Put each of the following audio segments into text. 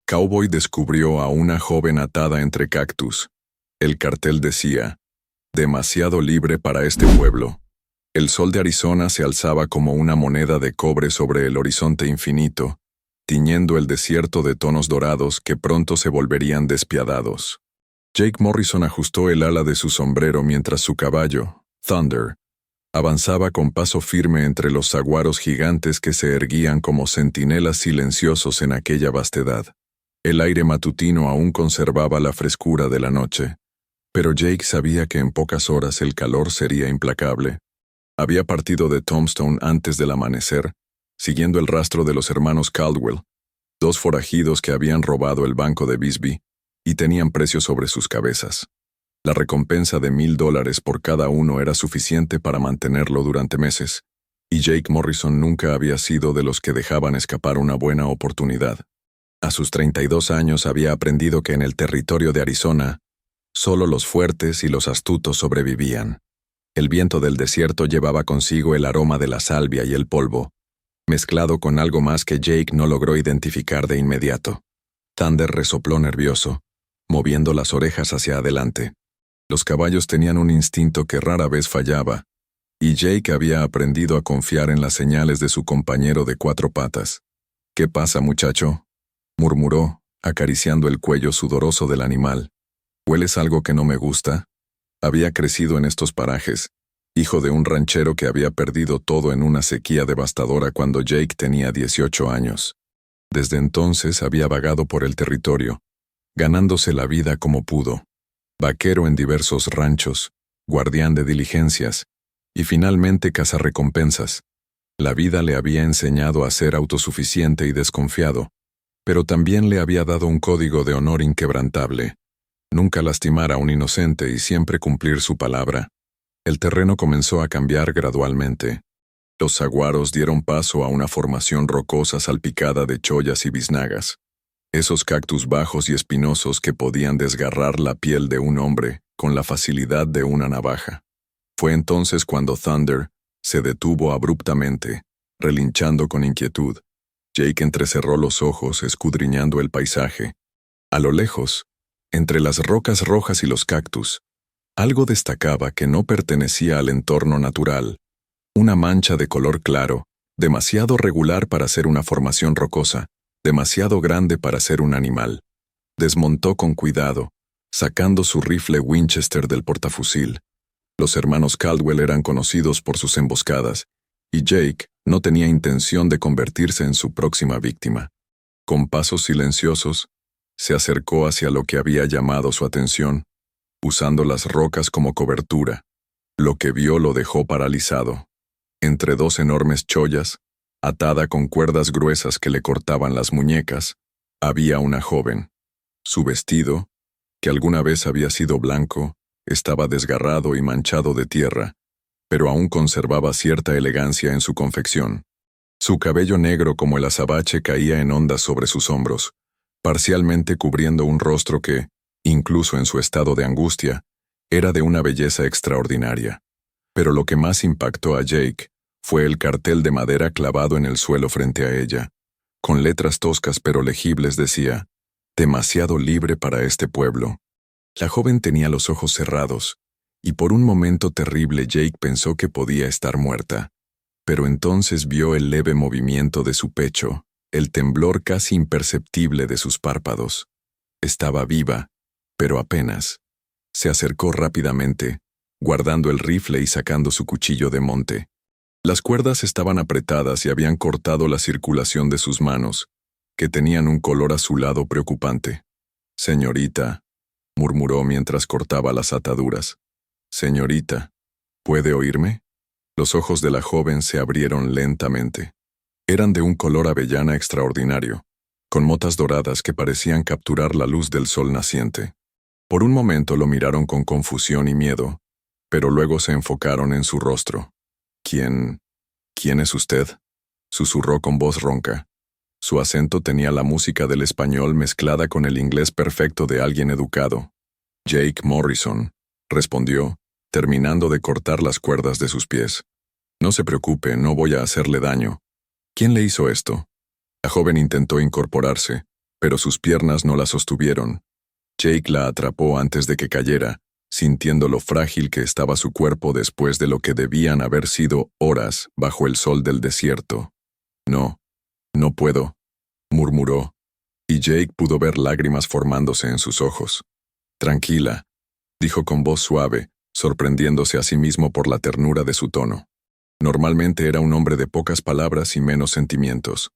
Cowboy descubrió a una joven atada entre cactus. El cartel decía, demasiado libre para este pueblo. El sol de Arizona se alzaba como una moneda de cobre sobre el horizonte infinito, tiñendo el desierto de tonos dorados que pronto se volverían despiadados. Jake Morrison ajustó el ala de su sombrero mientras su caballo, Thunder, avanzaba con paso firme entre los saguaros gigantes que se erguían como centinelas silenciosos en aquella vastedad. El aire matutino aún conservaba la frescura de la noche, pero Jake sabía que en pocas horas el calor sería implacable. Había partido de Tombstone antes del amanecer, siguiendo el rastro de los hermanos Caldwell, dos forajidos que habían robado el banco de Bisbee y tenían precio sobre sus cabezas. La recompensa de $1,000 por cada uno era suficiente para mantenerlo durante meses, y Jake Morrison nunca había sido de los que dejaban escapar una buena oportunidad. A sus 32 años había aprendido que en el territorio de Arizona, solo los fuertes y los astutos sobrevivían. El viento del desierto llevaba consigo el aroma de la salvia y el polvo, mezclado con algo más que Jake no logró identificar de inmediato. Thunder resopló nervioso, moviendo las orejas hacia adelante. Los caballos tenían un instinto que rara vez fallaba, y Jake había aprendido a confiar en las señales de su compañero de 4 patas. «¿Qué pasa, muchacho?», murmuró, acariciando el cuello sudoroso del animal. «¿Hueles algo que no me gusta?». Había crecido en estos parajes, hijo de un ranchero que había perdido todo en una sequía devastadora cuando Jake tenía 18 años. Desde entonces había vagado por el territorio, ganándose la vida como pudo. Vaquero en diversos ranchos, guardián de diligencias, y finalmente cazarrecompensas. La vida le había enseñado a ser autosuficiente y desconfiado, pero también le había dado un código de honor inquebrantable. Nunca lastimar a un inocente y siempre cumplir su palabra. El terreno comenzó a cambiar gradualmente. Los saguaros dieron paso a una formación rocosa salpicada de chollas y biznagas. Esos cactus bajos y espinosos que podían desgarrar la piel de un hombre con la facilidad de una navaja. Fue entonces cuando Thunder se detuvo abruptamente, relinchando con inquietud. Jake entrecerró los ojos, escudriñando el paisaje. A lo lejos, entre las rocas rojas y los cactus, algo destacaba que no pertenecía al entorno natural. Una mancha de color claro, demasiado regular para ser una formación rocosa, demasiado grande para ser un animal. Desmontó con cuidado, sacando su rifle Winchester del portafusil. Los hermanos Caldwell eran conocidos por sus emboscadas, y Jake no tenía intención de convertirse en su próxima víctima. Con pasos silenciosos, se acercó hacia lo que había llamado su atención, usando las rocas como cobertura. Lo que vio lo dejó paralizado. Entre dos enormes chollas, atada con cuerdas gruesas que le cortaban las muñecas, había una joven. Su vestido, que alguna vez había sido blanco, estaba desgarrado y manchado de tierra, pero aún conservaba cierta elegancia en su confección. Su cabello negro como el azabache caía en ondas sobre sus hombros, parcialmente cubriendo un rostro que, incluso en su estado de angustia, era de una belleza extraordinaria. Pero lo que más impactó a Jake fue el cartel de madera clavado en el suelo frente a ella. Con letras toscas pero legibles decía, «Demasiado libre para este pueblo». La joven tenía los ojos cerrados, y por un momento terrible Jake pensó que podía estar muerta. Pero entonces vio el leve movimiento de su pecho, el temblor casi imperceptible de sus párpados. Estaba viva, pero apenas. Se acercó rápidamente, guardando el rifle y sacando su cuchillo de monte. Las cuerdas estaban apretadas y habían cortado la circulación de sus manos, que tenían un color azulado preocupante. «Señorita», murmuró mientras cortaba las ataduras. «Señorita, ¿puede oírme?». Los ojos de la joven se abrieron lentamente. Eran de un color avellana extraordinario, con motas doradas que parecían capturar la luz del sol naciente. Por un momento lo miraron con confusión y miedo, pero luego se enfocaron en su rostro. «¿Quién es usted?», susurró con voz ronca. Su acento tenía la música del español mezclada con el inglés perfecto de alguien educado. «Jake Morrison», respondió, terminando de cortar las cuerdas de sus pies. «No se preocupe, no voy a hacerle daño». «¿Quién le hizo esto?». La joven intentó incorporarse, pero sus piernas no la sostuvieron. Jake la atrapó antes de que cayera, sintiendo lo frágil que estaba su cuerpo después de lo que debían haber sido horas bajo el sol del desierto. No, no puedo, murmuró, y Jake pudo ver lágrimas formándose en sus ojos. Tranquila, dijo con voz suave, sorprendiéndose a sí mismo por la ternura de su tono. Normalmente era un hombre de pocas palabras y menos sentimientos.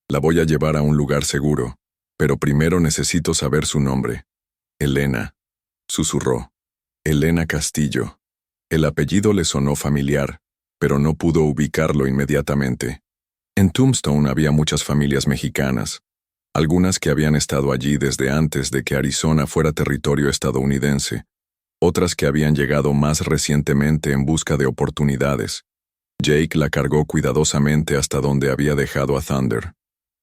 La voy a llevar a un lugar seguro, pero primero necesito saber su nombre. Elena, susurró. Elena Castillo. El apellido le sonó familiar, pero no pudo ubicarlo inmediatamente. En Tombstone había muchas familias mexicanas, algunas que habían estado allí desde antes de que Arizona fuera territorio estadounidense, otras que habían llegado más recientemente en busca de oportunidades. Jake la cargó cuidadosamente hasta donde había dejado a Thunder.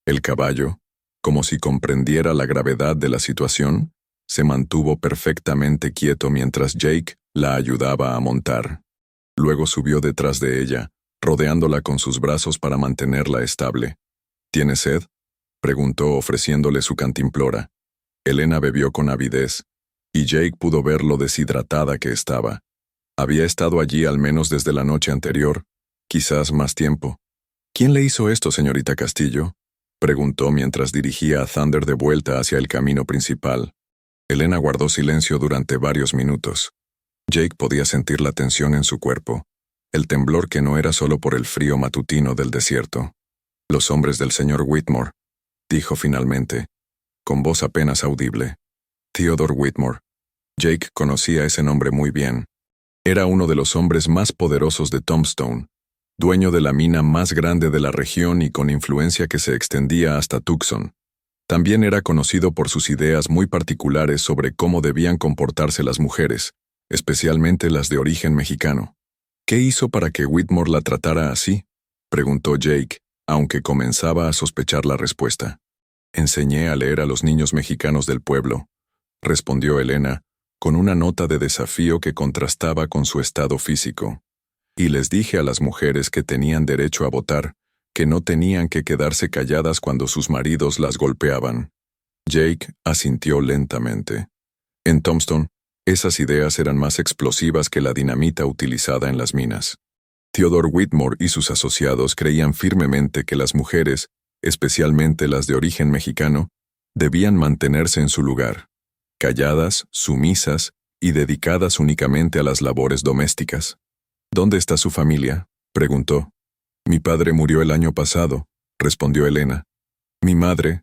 El caballo, como si comprendiera la gravedad de la situación, se mantuvo perfectamente quieto mientras Jake la ayudaba a montar. Luego subió detrás de ella, rodeándola con sus brazos para mantenerla estable. ¿Tiene sed?, preguntó ofreciéndole su cantimplora. Elena bebió con avidez, y Jake pudo ver lo deshidratada que estaba. Había estado allí al menos desde la noche anterior, quizás más tiempo. ¿Quién le hizo esto, señorita Castillo?, preguntó mientras dirigía a Thunder de vuelta hacia el camino principal. Elena guardó silencio durante varios minutos. Jake podía sentir la tensión en su cuerpo, el temblor que no era solo por el frío matutino del desierto. Los hombres del señor Whitmore, dijo finalmente, con voz apenas audible. Theodore Whitmore. Jake conocía ese nombre muy bien. Era uno de los hombres más poderosos de Tombstone, dueño de la mina más grande de la región y con influencia que se extendía hasta Tucson. También era conocido por sus ideas muy particulares sobre cómo debían comportarse las mujeres, especialmente las de origen mexicano. ¿Qué hizo para que Whitmore la tratara así?, preguntó Jake, aunque comenzaba a sospechar la respuesta. Enseñé a leer a los niños mexicanos del pueblo, respondió Elena, con una nota de desafío que contrastaba con su estado físico. Y les dije a las mujeres que tenían derecho a votar, que no tenían que quedarse calladas cuando sus maridos las golpeaban. Jake asintió lentamente. En Tombstone, esas ideas eran más explosivas que la dinamita utilizada en las minas. Theodore Whitmore y sus asociados creían firmemente que las mujeres, especialmente las de origen mexicano, debían mantenerse en su lugar, calladas, sumisas y dedicadas únicamente a las labores domésticas. ¿Dónde está su familia?, preguntó. Mi padre murió el año pasado, respondió Elena. Mi madre,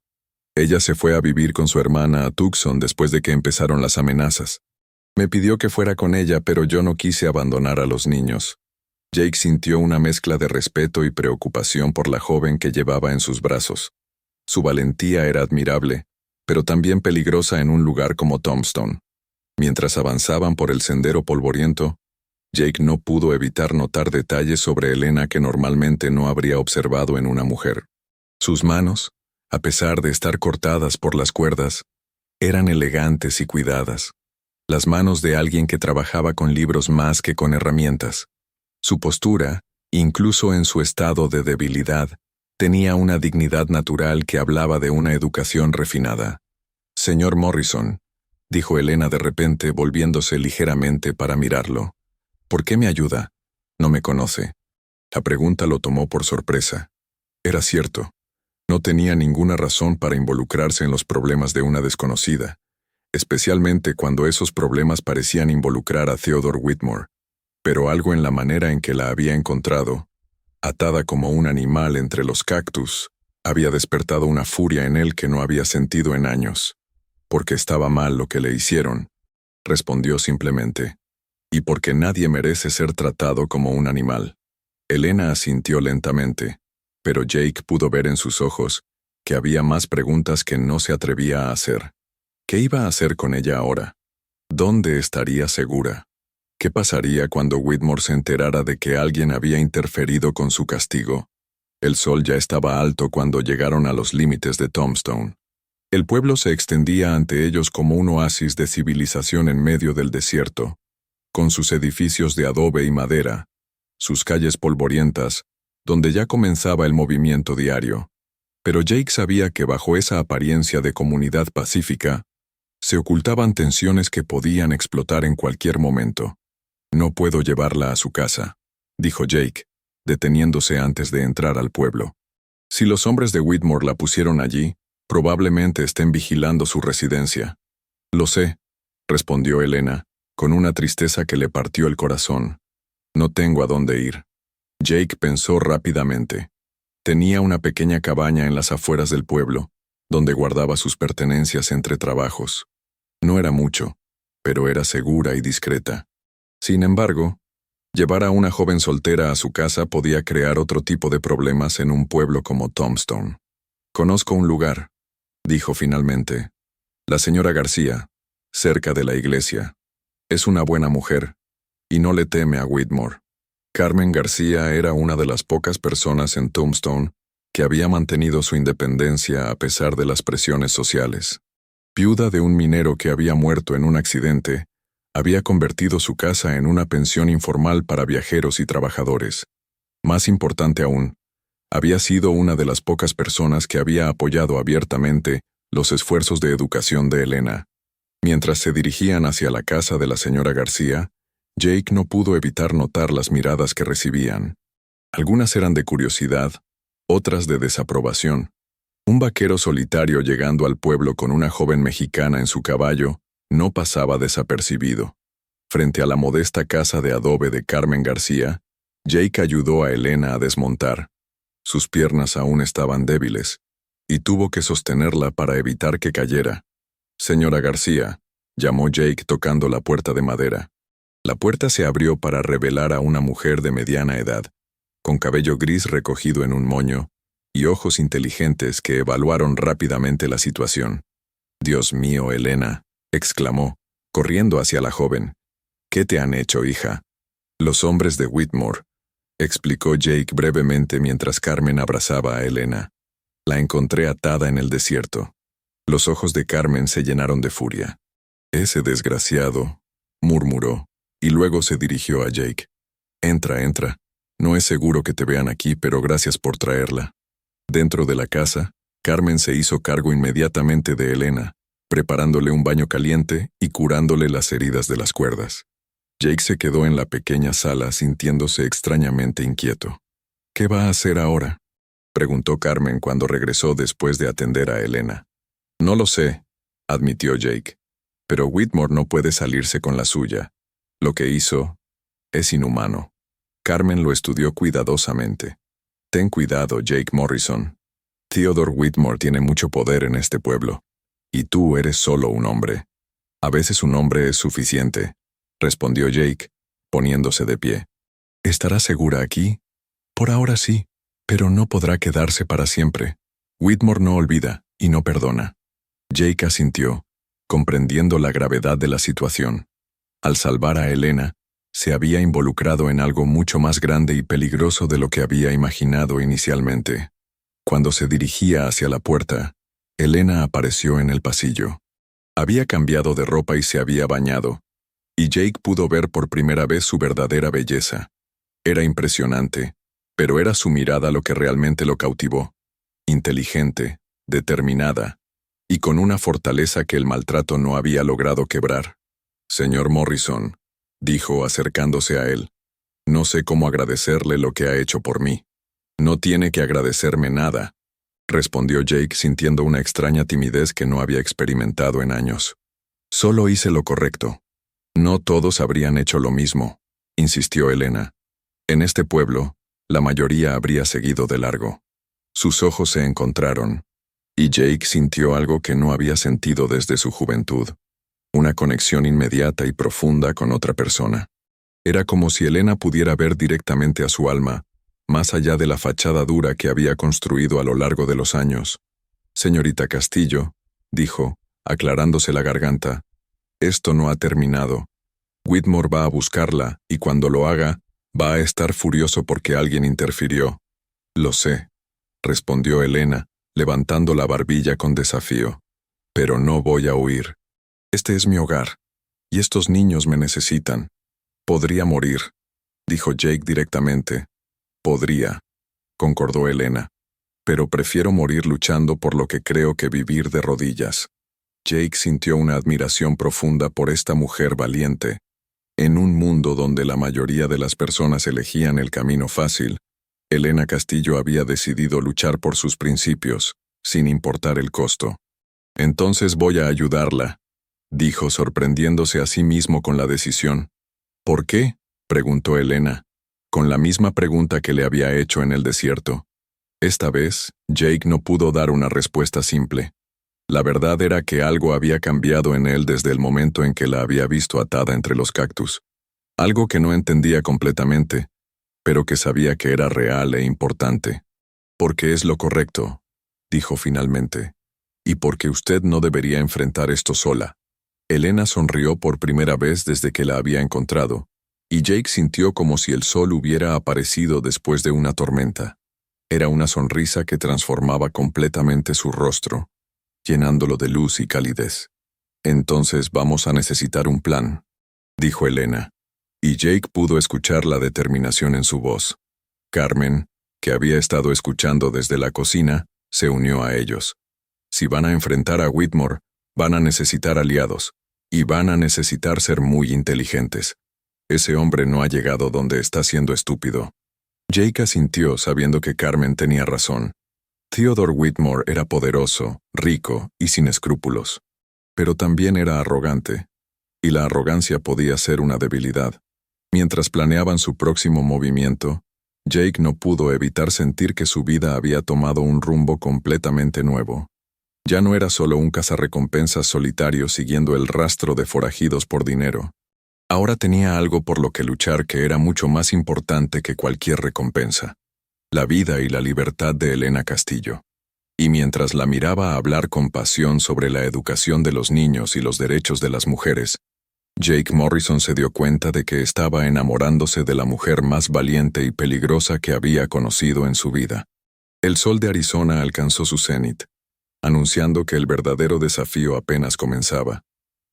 ella se fue a vivir con su hermana a Tucson después de que empezaron las amenazas. Me pidió que fuera con ella, pero yo no quise abandonar a los niños. Jake sintió una mezcla de respeto y preocupación por la joven que llevaba en sus brazos. Su valentía era admirable, pero también peligrosa en un lugar como Tombstone. Mientras avanzaban por el sendero polvoriento, Jake no pudo evitar notar detalles sobre Elena que normalmente no habría observado en una mujer. Sus manos, a pesar de estar cortadas por las cuerdas, eran elegantes y cuidadas. Las manos de alguien que trabajaba con libros más que con herramientas. Su postura, incluso en su estado de debilidad, tenía una dignidad natural que hablaba de una educación refinada. Señor Morrison, dijo Elena de repente volviéndose ligeramente para mirarlo. ¿Por qué me ayuda? No me conoce. La pregunta lo tomó por sorpresa. Era cierto. No tenía ninguna razón para involucrarse en los problemas de una desconocida, especialmente cuando esos problemas parecían involucrar a Theodore Whitmore. Pero algo en la manera en que la había encontrado, atada como un animal entre los cactus, había despertado una furia en él que no había sentido en años. Porque estaba mal lo que le hicieron, respondió simplemente. Y porque nadie merece ser tratado como un animal. Elena asintió lentamente, pero Jake pudo ver en sus ojos que había más preguntas que no se atrevía a hacer. ¿Qué iba a hacer con ella ahora? ¿Dónde estaría segura? ¿Qué pasaría cuando Whitmore se enterara de que alguien había interferido con su castigo? El sol ya estaba alto cuando llegaron a los límites de Tombstone. El pueblo se extendía ante ellos como un oasis de civilización en medio del desierto, con sus edificios de adobe y madera, sus calles polvorientas, donde ya comenzaba el movimiento diario. Pero Jake sabía que bajo esa apariencia de comunidad pacífica, se ocultaban tensiones que podían explotar en cualquier momento. «No puedo llevarla a su casa», dijo Jake, deteniéndose antes de entrar al pueblo. «Si los hombres de Whitmore la pusieron allí, probablemente estén vigilando su residencia». «Lo sé», respondió Elena, con una tristeza que le partió el corazón. «No tengo a dónde ir». Jake pensó rápidamente. Tenía una pequeña cabaña en las afueras del pueblo, donde guardaba sus pertenencias entre trabajos. No era mucho, pero era segura y discreta. Sin embargo, llevar a una joven soltera a su casa podía crear otro tipo de problemas en un pueblo como Tombstone. «Conozco un lugar», dijo finalmente. «La señora García, cerca de la iglesia. Es una buena mujer, y no le teme a Whitmore». Carmen García era una de las pocas personas en Tombstone que había mantenido su independencia a pesar de las presiones sociales. Viuda de un minero que había muerto en un accidente, había convertido su casa en una pensión informal para viajeros y trabajadores. Más importante aún, había sido una de las pocas personas que había apoyado abiertamente los esfuerzos de educación de Elena. Mientras se dirigían hacia la casa de la señora García, Jake no pudo evitar notar las miradas que recibían. Algunas eran de curiosidad, otras de desaprobación. Un vaquero solitario llegando al pueblo con una joven mexicana en su caballo no pasaba desapercibido. Frente a la modesta casa de adobe de Carmen García, Jake ayudó a Elena a desmontar. Sus piernas aún estaban débiles, y tuvo que sostenerla para evitar que cayera. «Señora García», llamó Jake tocando la puerta de madera. La puerta se abrió para revelar a una mujer de mediana edad, con cabello gris recogido en un moño y ojos inteligentes que evaluaron rápidamente la situación. «Dios mío, Elena», exclamó, corriendo hacia la joven. «¿Qué te han hecho, hija?» «Los hombres de Whitmore», explicó Jake brevemente mientras Carmen abrazaba a Elena. «La encontré atada en el desierto». Los ojos de Carmen se llenaron de furia. «Ese desgraciado», murmuró, y luego se dirigió a Jake. «Entra, entra. No es seguro que te vean aquí, pero gracias por traerla». Dentro de la casa, Carmen se hizo cargo inmediatamente de Elena, preparándole un baño caliente y curándole las heridas de las cuerdas. Jake se quedó en la pequeña sala sintiéndose extrañamente inquieto. «¿Qué va a hacer ahora?», preguntó Carmen cuando regresó después de atender a Elena. «No lo sé», admitió Jake, «pero Whitmore no puede salirse con la suya. Lo que hizo es inhumano». Carmen lo estudió cuidadosamente. «Ten cuidado, Jake Morrison. Theodore Whitmore tiene mucho poder en este pueblo, y tú eres solo un hombre. A veces un hombre es suficiente», respondió Jake, poniéndose de pie. «¿Estará segura aquí?» «Por ahora sí, pero no podrá quedarse para siempre. Whitmore no olvida y no perdona». Jake asintió, comprendiendo la gravedad de la situación. Al salvar a Elena, se había involucrado en algo mucho más grande y peligroso de lo que había imaginado inicialmente. Cuando se dirigía hacia la puerta, Elena apareció en el pasillo. Había cambiado de ropa y se había bañado, y Jake pudo ver por primera vez su verdadera belleza. Era impresionante, pero era su mirada lo que realmente lo cautivó. Inteligente, determinada, y con una fortaleza que el maltrato no había logrado quebrar. «Señor Morrison», dijo acercándose a él, «no sé cómo agradecerle lo que ha hecho por mí». «No tiene que agradecerme nada», respondió Jake sintiendo una extraña timidez que no había experimentado en años. «Solo hice lo correcto». «No todos habrían hecho lo mismo», insistió Elena. «En este pueblo, la mayoría habría seguido de largo». Sus ojos se encontraron, y Jake sintió algo que no había sentido desde su juventud. Una conexión inmediata y profunda con otra persona. Era como si Elena pudiera ver directamente a su alma, más allá de la fachada dura que había construido a lo largo de los años. «Señorita Castillo», dijo, aclarándose la garganta, «esto no ha terminado. Whitmore va a buscarla, y cuando lo haga, va a estar furioso porque alguien interfirió». «Lo sé», respondió Elena, levantando la barbilla con desafío. «Pero no voy a huir. Este es mi hogar, y estos niños me necesitan. Podría morir», dijo Jake directamente. «Podría», concordó Elena. pero prefiero morir luchando por lo que creo que vivir de rodillas. Jake sintió una admiración profunda por esta mujer valiente. En un mundo donde la mayoría de las personas elegían el camino fácil, Elena Castillo había decidido luchar por sus principios, sin importar el costo. Entonces voy a ayudarla, dijo sorprendiéndose a sí mismo con la decisión. ¿Por qué?, preguntó Elena, con la misma pregunta que le había hecho en el desierto. Esta vez, Jake no pudo dar una respuesta simple. La verdad era que algo había cambiado en él desde el momento en que la había visto atada entre los cactus. Algo que no entendía completamente, pero que sabía que era real e importante. Porque es lo correcto, dijo finalmente, y porque usted no debería enfrentar esto sola. Elena sonrió por primera vez desde que la había encontrado, y Jake sintió como si el sol hubiera aparecido después de una tormenta. Era una sonrisa que transformaba completamente su rostro, llenándolo de luz y calidez. Entonces vamos a necesitar un plan, dijo Elena, y Jake pudo escuchar la determinación en su voz. Carmen, que había estado escuchando desde la cocina, se unió a ellos. Si van a enfrentar a Whitmore, van a necesitar aliados, y van a necesitar ser muy inteligentes. Ese hombre no ha llegado donde está siendo estúpido. Jake asintió sabiendo que Carmen tenía razón. Theodore Whitmore era poderoso, rico y sin escrúpulos. Pero también era arrogante, y la arrogancia podía ser una debilidad. Mientras planeaban su próximo movimiento, Jake no pudo evitar sentir que su vida había tomado un rumbo completamente nuevo. Ya no era solo un cazarrecompensas solitario siguiendo el rastro de forajidos por dinero. Ahora tenía algo por lo que luchar que era mucho más importante que cualquier recompensa: la vida y la libertad de Elena Castillo. Y mientras la miraba hablar con pasión sobre la educación de los niños y los derechos de las mujeres, Jake Morrison se dio cuenta de que estaba enamorándose de la mujer más valiente y peligrosa que había conocido en su vida. El sol de Arizona alcanzó su cenit, anunciando que el verdadero desafío apenas comenzaba.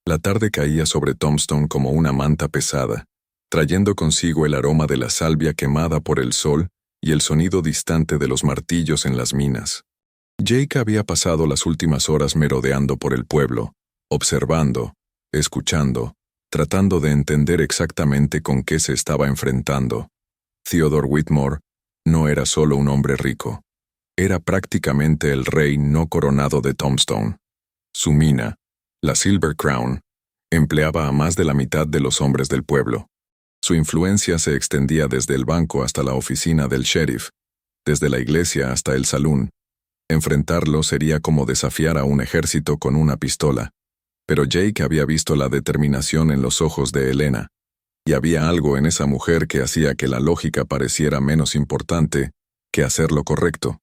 La tarde caía sobre Tombstone como una manta pesada, trayendo consigo el aroma de la salvia quemada por el sol y el sonido distante de los martillos en las minas. Jake había pasado las últimas horas merodeando por el pueblo, observando, escuchando, tratando de entender exactamente con qué se estaba enfrentando. Theodore Whitmore no era solo un hombre rico. Era prácticamente el rey no coronado de Tombstone. Su mina, la Silver Crown, empleaba a más de la mitad de los hombres del pueblo. Su influencia se extendía desde el banco hasta la oficina del sheriff, desde la iglesia hasta el salón. Enfrentarlo sería como desafiar a un ejército con una pistola. Pero Jake había visto la determinación en los ojos de Elena, y había algo en esa mujer que hacía que la lógica pareciera menos importante que hacer lo correcto.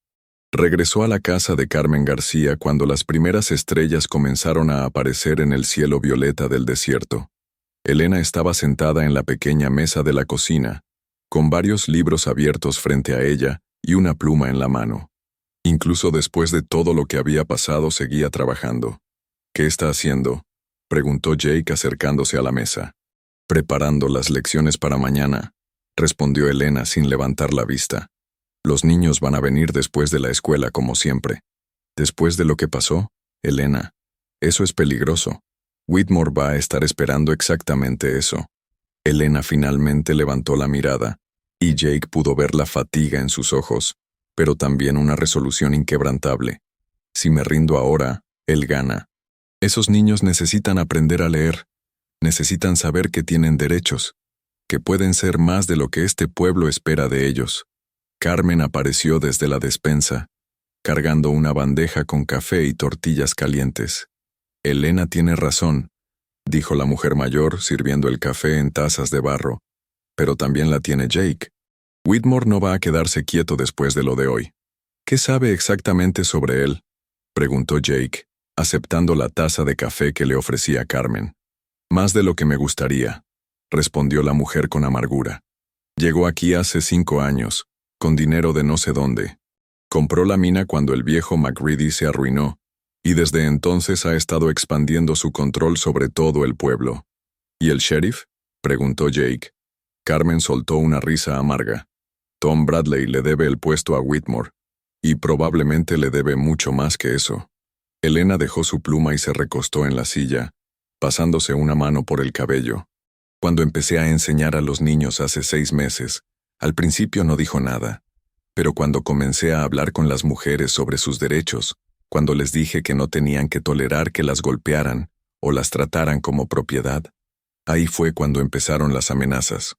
Regresó a la casa de Carmen García cuando las primeras estrellas comenzaron a aparecer en el cielo violeta del desierto. Elena estaba sentada en la pequeña mesa de la cocina, con varios libros abiertos frente a ella y una pluma en la mano. Incluso después de todo lo que había pasado, seguía trabajando. ¿Qué está haciendo?, preguntó Jake acercándose a la mesa. Preparando las lecciones para mañana, respondió Elena sin levantar la vista. Los niños van a venir después de la escuela como siempre. Después de lo que pasó, Elena, eso es peligroso. Whitmore va a estar esperando exactamente eso. Elena finalmente levantó la mirada, y Jake pudo ver la fatiga en sus ojos, pero también una resolución inquebrantable. Si me rindo ahora, él gana. Esos niños necesitan aprender a leer, necesitan saber que tienen derechos, que pueden ser más de lo que este pueblo espera de ellos. Carmen apareció desde la despensa, cargando una bandeja con café y tortillas calientes. Elena tiene razón, dijo la mujer mayor sirviendo el café en tazas de barro, pero también la tiene Jake. Whitmore no va a quedarse quieto después de lo de hoy. ¿Qué sabe exactamente sobre él?, preguntó Jake, aceptando la taza de café que le ofrecía Carmen. Más de lo que me gustaría, respondió la mujer con amargura. Llegó aquí hace 5 años, con dinero de no sé dónde. Compró la mina cuando el viejo McReady se arruinó, y desde entonces ha estado expandiendo su control sobre todo el pueblo. ¿Y el sheriff?, preguntó Jake. Carmen soltó una risa amarga. Tom Bradley le debe el puesto a Whitmore. Y probablemente le debe mucho más que eso. Elena dejó su pluma y se recostó en la silla, pasándose una mano por el cabello. Cuando empecé a enseñar a los niños hace 6 meses, al principio no dijo nada. Pero cuando comencé a hablar con las mujeres sobre sus derechos, cuando les dije que no tenían que tolerar que las golpearan o las trataran como propiedad, ahí fue cuando empezaron las amenazas.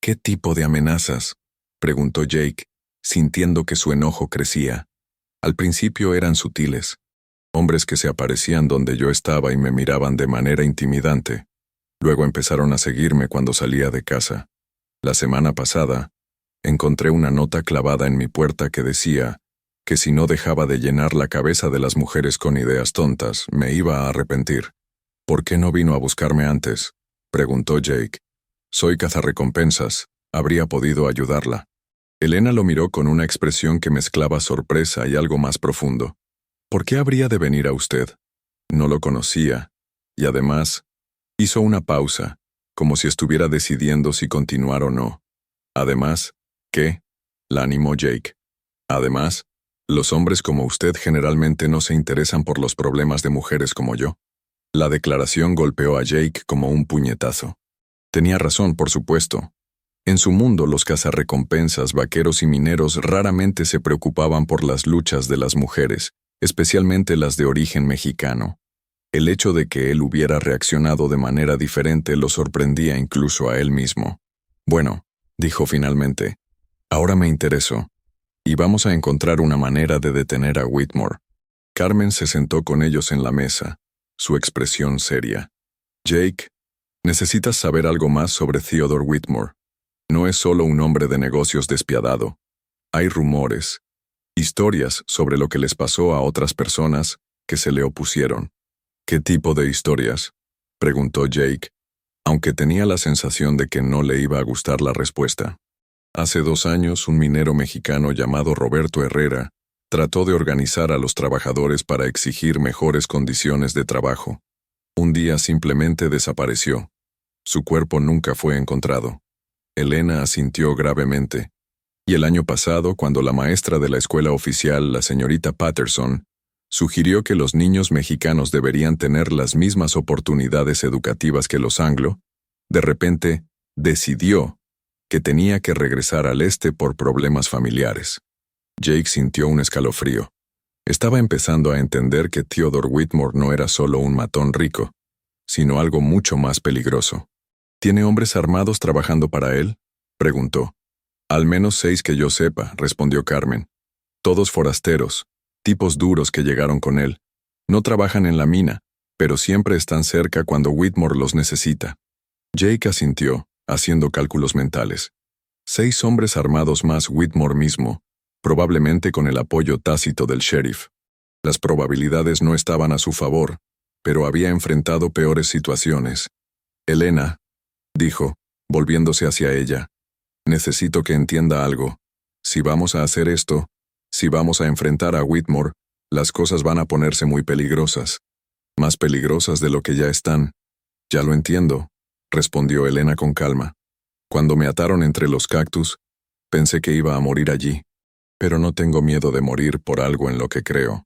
¿Qué tipo de amenazas?, preguntó Jake, sintiendo que su enojo crecía. Al principio eran sutiles. Hombres que se aparecían donde yo estaba y me miraban de manera intimidante. Luego empezaron a seguirme cuando salía de casa. La semana pasada, encontré una nota clavada en mi puerta que decía que si no dejaba de llenar la cabeza de las mujeres con ideas tontas, me iba a arrepentir. ¿Por qué no vino a buscarme antes?, preguntó Jake. Soy cazarrecompensas, habría podido ayudarla. Elena lo miró con una expresión que mezclaba sorpresa y algo más profundo. ¿Por qué habría de venir a usted? No lo conocía, y además, hizo una pausa, como si estuviera decidiendo si continuar o no. Además, ¿qué?, la animó Jake. Además, los hombres como usted generalmente no se interesan por los problemas de mujeres como yo. La declaración golpeó a Jake como un puñetazo. Tenía razón, por supuesto. En su mundo, los cazarrecompensas, vaqueros y mineros raramente se preocupaban por las luchas de las mujeres, especialmente las de origen mexicano. El hecho de que él hubiera reaccionado de manera diferente lo sorprendía incluso a él mismo. Bueno, dijo finalmente, ahora me intereso, y vamos a encontrar una manera de detener a Whitmore. Carmen se sentó con ellos en la mesa, su expresión seria. Jake, necesitas saber algo más sobre Theodore Whitmore. No es solo un hombre de negocios despiadado. Hay rumores, historias sobre lo que les pasó a otras personas que se le opusieron. ¿Qué tipo de historias?, preguntó Jake, aunque tenía la sensación de que no le iba a gustar la respuesta. Hace 2 años, un minero mexicano llamado Roberto Herrera trató de organizar a los trabajadores para exigir mejores condiciones de trabajo. Un día simplemente desapareció. Su cuerpo nunca fue encontrado. Elena asintió gravemente. Y el año pasado, cuando la maestra de la escuela oficial, la señorita Patterson, sugirió que los niños mexicanos deberían tener las mismas oportunidades educativas que los anglo, de repente decidió que tenía que regresar al este por problemas familiares. Jake sintió un escalofrío. Estaba empezando a entender que Theodore Whitmore no era solo un matón rico, sino algo mucho más peligroso. ¿Tiene hombres armados trabajando para él?, preguntó. Al menos 6 que yo sepa, respondió Carmen. Todos forasteros, tipos duros que llegaron con él. No trabajan en la mina, pero siempre están cerca cuando Whitmore los necesita. Jake asintió, haciendo cálculos mentales. 6 hombres armados más Whitmore mismo, probablemente con el apoyo tácito del sheriff. Las probabilidades no estaban a su favor, pero había enfrentado peores situaciones. Elena, dijo, volviéndose hacia ella, necesito que entienda algo. Si vamos a hacer esto, si vamos a enfrentar a Whitmore, las cosas van a ponerse muy peligrosas. Más peligrosas de lo que ya están. Ya lo entiendo, respondió Elena con calma. Cuando me ataron entre los cactus, pensé que iba a morir allí. Pero no tengo miedo de morir por algo en lo que creo.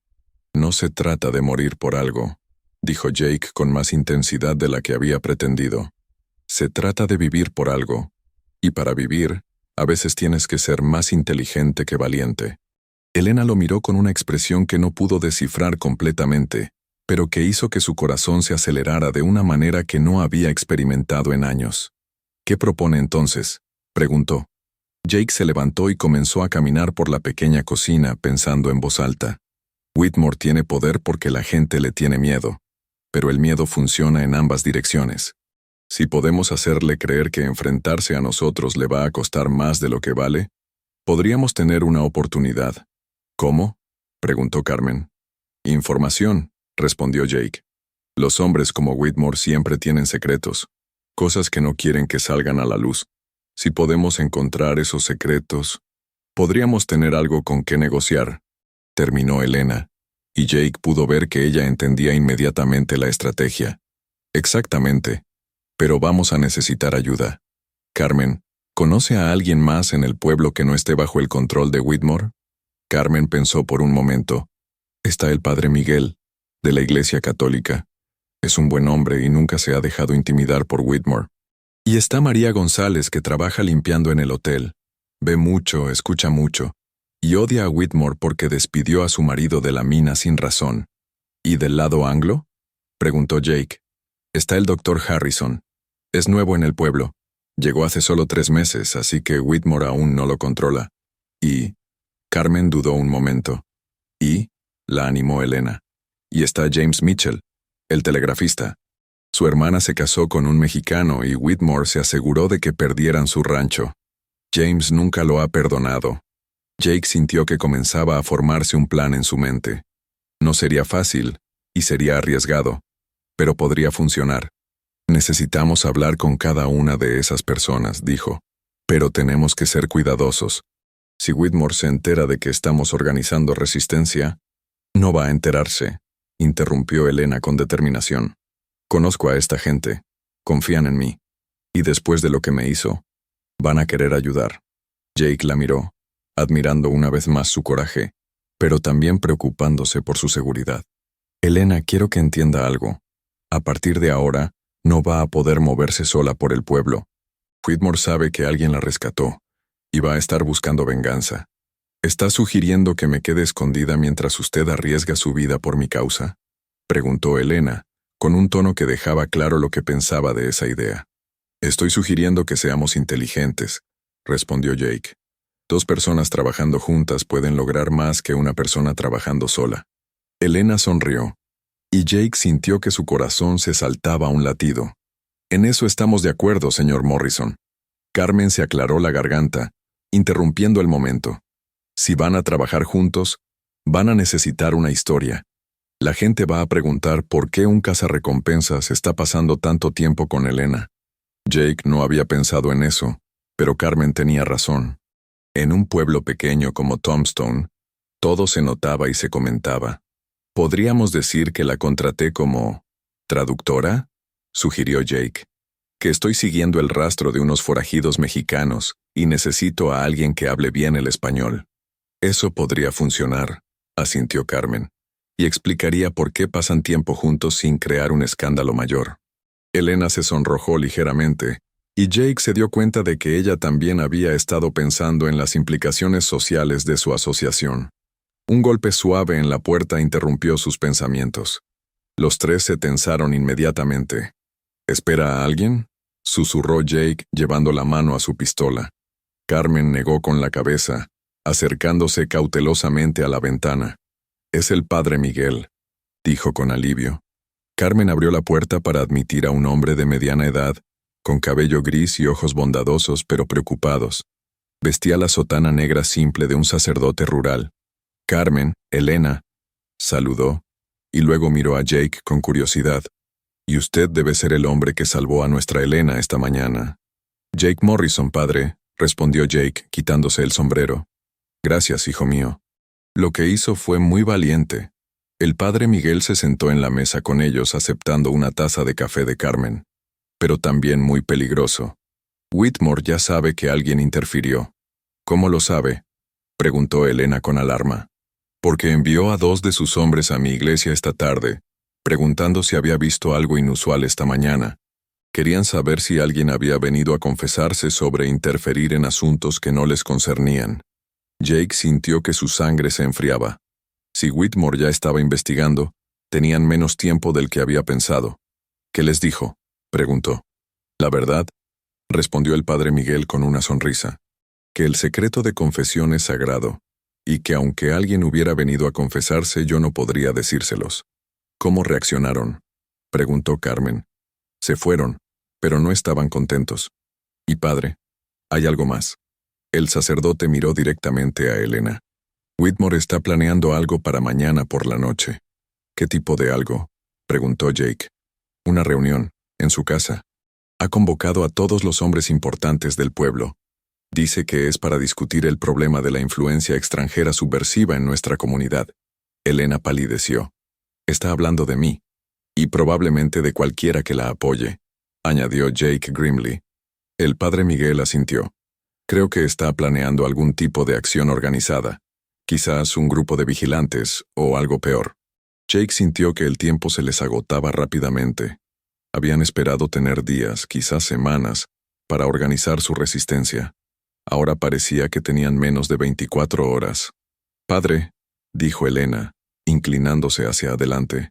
No se trata de morir por algo, dijo Jake con más intensidad de la que había pretendido. Se trata de vivir por algo. Y para vivir, a veces tienes que ser más inteligente que valiente. Elena lo miró con una expresión que no pudo descifrar completamente, pero que hizo que su corazón se acelerara de una manera que no había experimentado en años. ¿Qué propone entonces?, preguntó. Jake se levantó y comenzó a caminar por la pequeña cocina pensando en voz alta. Whitmore tiene poder porque la gente le tiene miedo, pero el miedo funciona en ambas direcciones. Si podemos hacerle creer que enfrentarse a nosotros le va a costar más de lo que vale, podríamos tener una oportunidad. ¿Cómo?, preguntó Carmen. Información, respondió Jake. Los hombres como Whitmore siempre tienen secretos, cosas que no quieren que salgan a la luz. Si podemos encontrar esos secretos, podríamos tener algo con qué negociar, terminó Elena, y Jake pudo ver que ella entendía inmediatamente la estrategia. Exactamente. Pero vamos a necesitar ayuda. Carmen, ¿conoce a alguien más en el pueblo que no esté bajo el control de Whitmore? Carmen pensó por un momento. Está el padre Miguel, de la Iglesia Católica. Es un buen hombre y nunca se ha dejado intimidar por Whitmore. Y está María González, que trabaja limpiando en el hotel. Ve mucho, escucha mucho, y odia a Whitmore porque despidió a su marido de la mina sin razón. ¿Y del lado anglo?, preguntó Jake. Está el doctor Harrison. Es nuevo en el pueblo. Llegó hace solo 3 meses, así que Whitmore aún no lo controla. Y... Carmen dudó un momento. ¿Y? La animó Elena. Y está James Mitchell, el telegrafista. Su hermana se casó con un mexicano y Whitmore se aseguró de que perdieran su rancho. James nunca lo ha perdonado. Jake sintió que comenzaba a formarse un plan en su mente. No sería fácil, y sería arriesgado, pero podría funcionar. Necesitamos hablar con cada una de esas personas, dijo. Pero tenemos que ser cuidadosos. Si Whitmore se entera de que estamos organizando resistencia, no va a enterarse, interrumpió Elena con determinación. Conozco a esta gente, confían en mí, y después de lo que me hizo, van a querer ayudar. Jake la miró, admirando una vez más su coraje, pero también preocupándose por su seguridad. Elena, quiero que entienda algo. A partir de ahora, no va a poder moverse sola por el pueblo. Whitmore sabe que alguien la rescató, y va a estar buscando venganza. ¿Está sugiriendo que me quede escondida mientras usted arriesga su vida por mi causa?, preguntó Elena, con un tono que dejaba claro lo que pensaba de esa idea. Estoy sugiriendo que seamos inteligentes, respondió Jake. 2 personas trabajando juntas pueden lograr más que una persona trabajando sola. Elena sonrió, y Jake sintió que su corazón se saltaba a un latido. En eso estamos de acuerdo, señor Morrison. Carmen se aclaró la garganta, interrumpiendo el momento. Si van a trabajar juntos, van a necesitar una historia. La gente va a preguntar por qué un cazarrecompensas está pasando tanto tiempo con Elena. Jake no había pensado en eso, pero Carmen tenía razón. En un pueblo pequeño como Tombstone, todo se notaba y se comentaba. ¿Podríamos decir que la contraté como traductora?, sugirió Jake. Que estoy siguiendo el rastro de unos forajidos mexicanos y necesito a alguien que hable bien el español. Eso podría funcionar, asintió Carmen, y explicaría por qué pasan tiempo juntos sin crear un escándalo mayor. Elena se sonrojó ligeramente, y Jake se dio cuenta de que ella también había estado pensando en las implicaciones sociales de su asociación. Un golpe suave en la puerta interrumpió sus pensamientos. Los 3 se tensaron inmediatamente. ¿Espera a alguien?, susurró Jake, llevando la mano a su pistola. Carmen negó con la cabeza, acercándose cautelosamente a la ventana. Es el padre Miguel, dijo con alivio. Carmen abrió la puerta para admitir a un hombre de mediana edad, con cabello gris y ojos bondadosos pero preocupados. Vestía la sotana negra simple de un sacerdote rural. Carmen, Elena, saludó, y luego miró a Jake con curiosidad. Y usted debe ser el hombre que salvó a nuestra Elena esta mañana. Jake Morrison, padre, respondió Jake, quitándose el sombrero. Gracias, hijo mío. Lo que hizo fue muy valiente. El padre Miguel se sentó en la mesa con ellos aceptando una taza de café de Carmen. Pero también muy peligroso. Whitmore ya sabe que alguien interfirió. ¿Cómo lo sabe?, preguntó Elena con alarma. Porque envió a 2 de sus hombres a mi iglesia esta tarde, preguntando si había visto algo inusual esta mañana. Querían saber si alguien había venido a confesarse sobre interferir en asuntos que no les concernían. Jake sintió que su sangre se enfriaba. Si Whitmore ya estaba investigando, tenían menos tiempo del que había pensado. ¿Qué les dijo?, preguntó. La verdad, respondió el padre Miguel con una sonrisa, que el secreto de confesión es sagrado, y que aunque alguien hubiera venido a confesarse yo no podría decírselos. ¿Cómo reaccionaron?, preguntó Carmen. Se fueron, pero no estaban contentos. Y padre, hay algo más. El sacerdote miró directamente a Elena. Whitmore está planeando algo para mañana por la noche. ¿Qué tipo de algo?, preguntó Jake. Una reunión, en su casa. Ha convocado a todos los hombres importantes del pueblo. Dice que es para discutir el problema de la influencia extranjera subversiva en nuestra comunidad. Elena palideció. Está hablando de mí, y probablemente de cualquiera que la apoye, añadió Jake grimly. El padre Miguel asintió. Creo que está planeando algún tipo de acción organizada. Quizás un grupo de vigilantes, o algo peor. Jake sintió que el tiempo se les agotaba rápidamente. Habían esperado tener días, quizás semanas, para organizar su resistencia. Ahora parecía que tenían menos de 24 horas. «Padre», dijo Elena, inclinándose hacia adelante,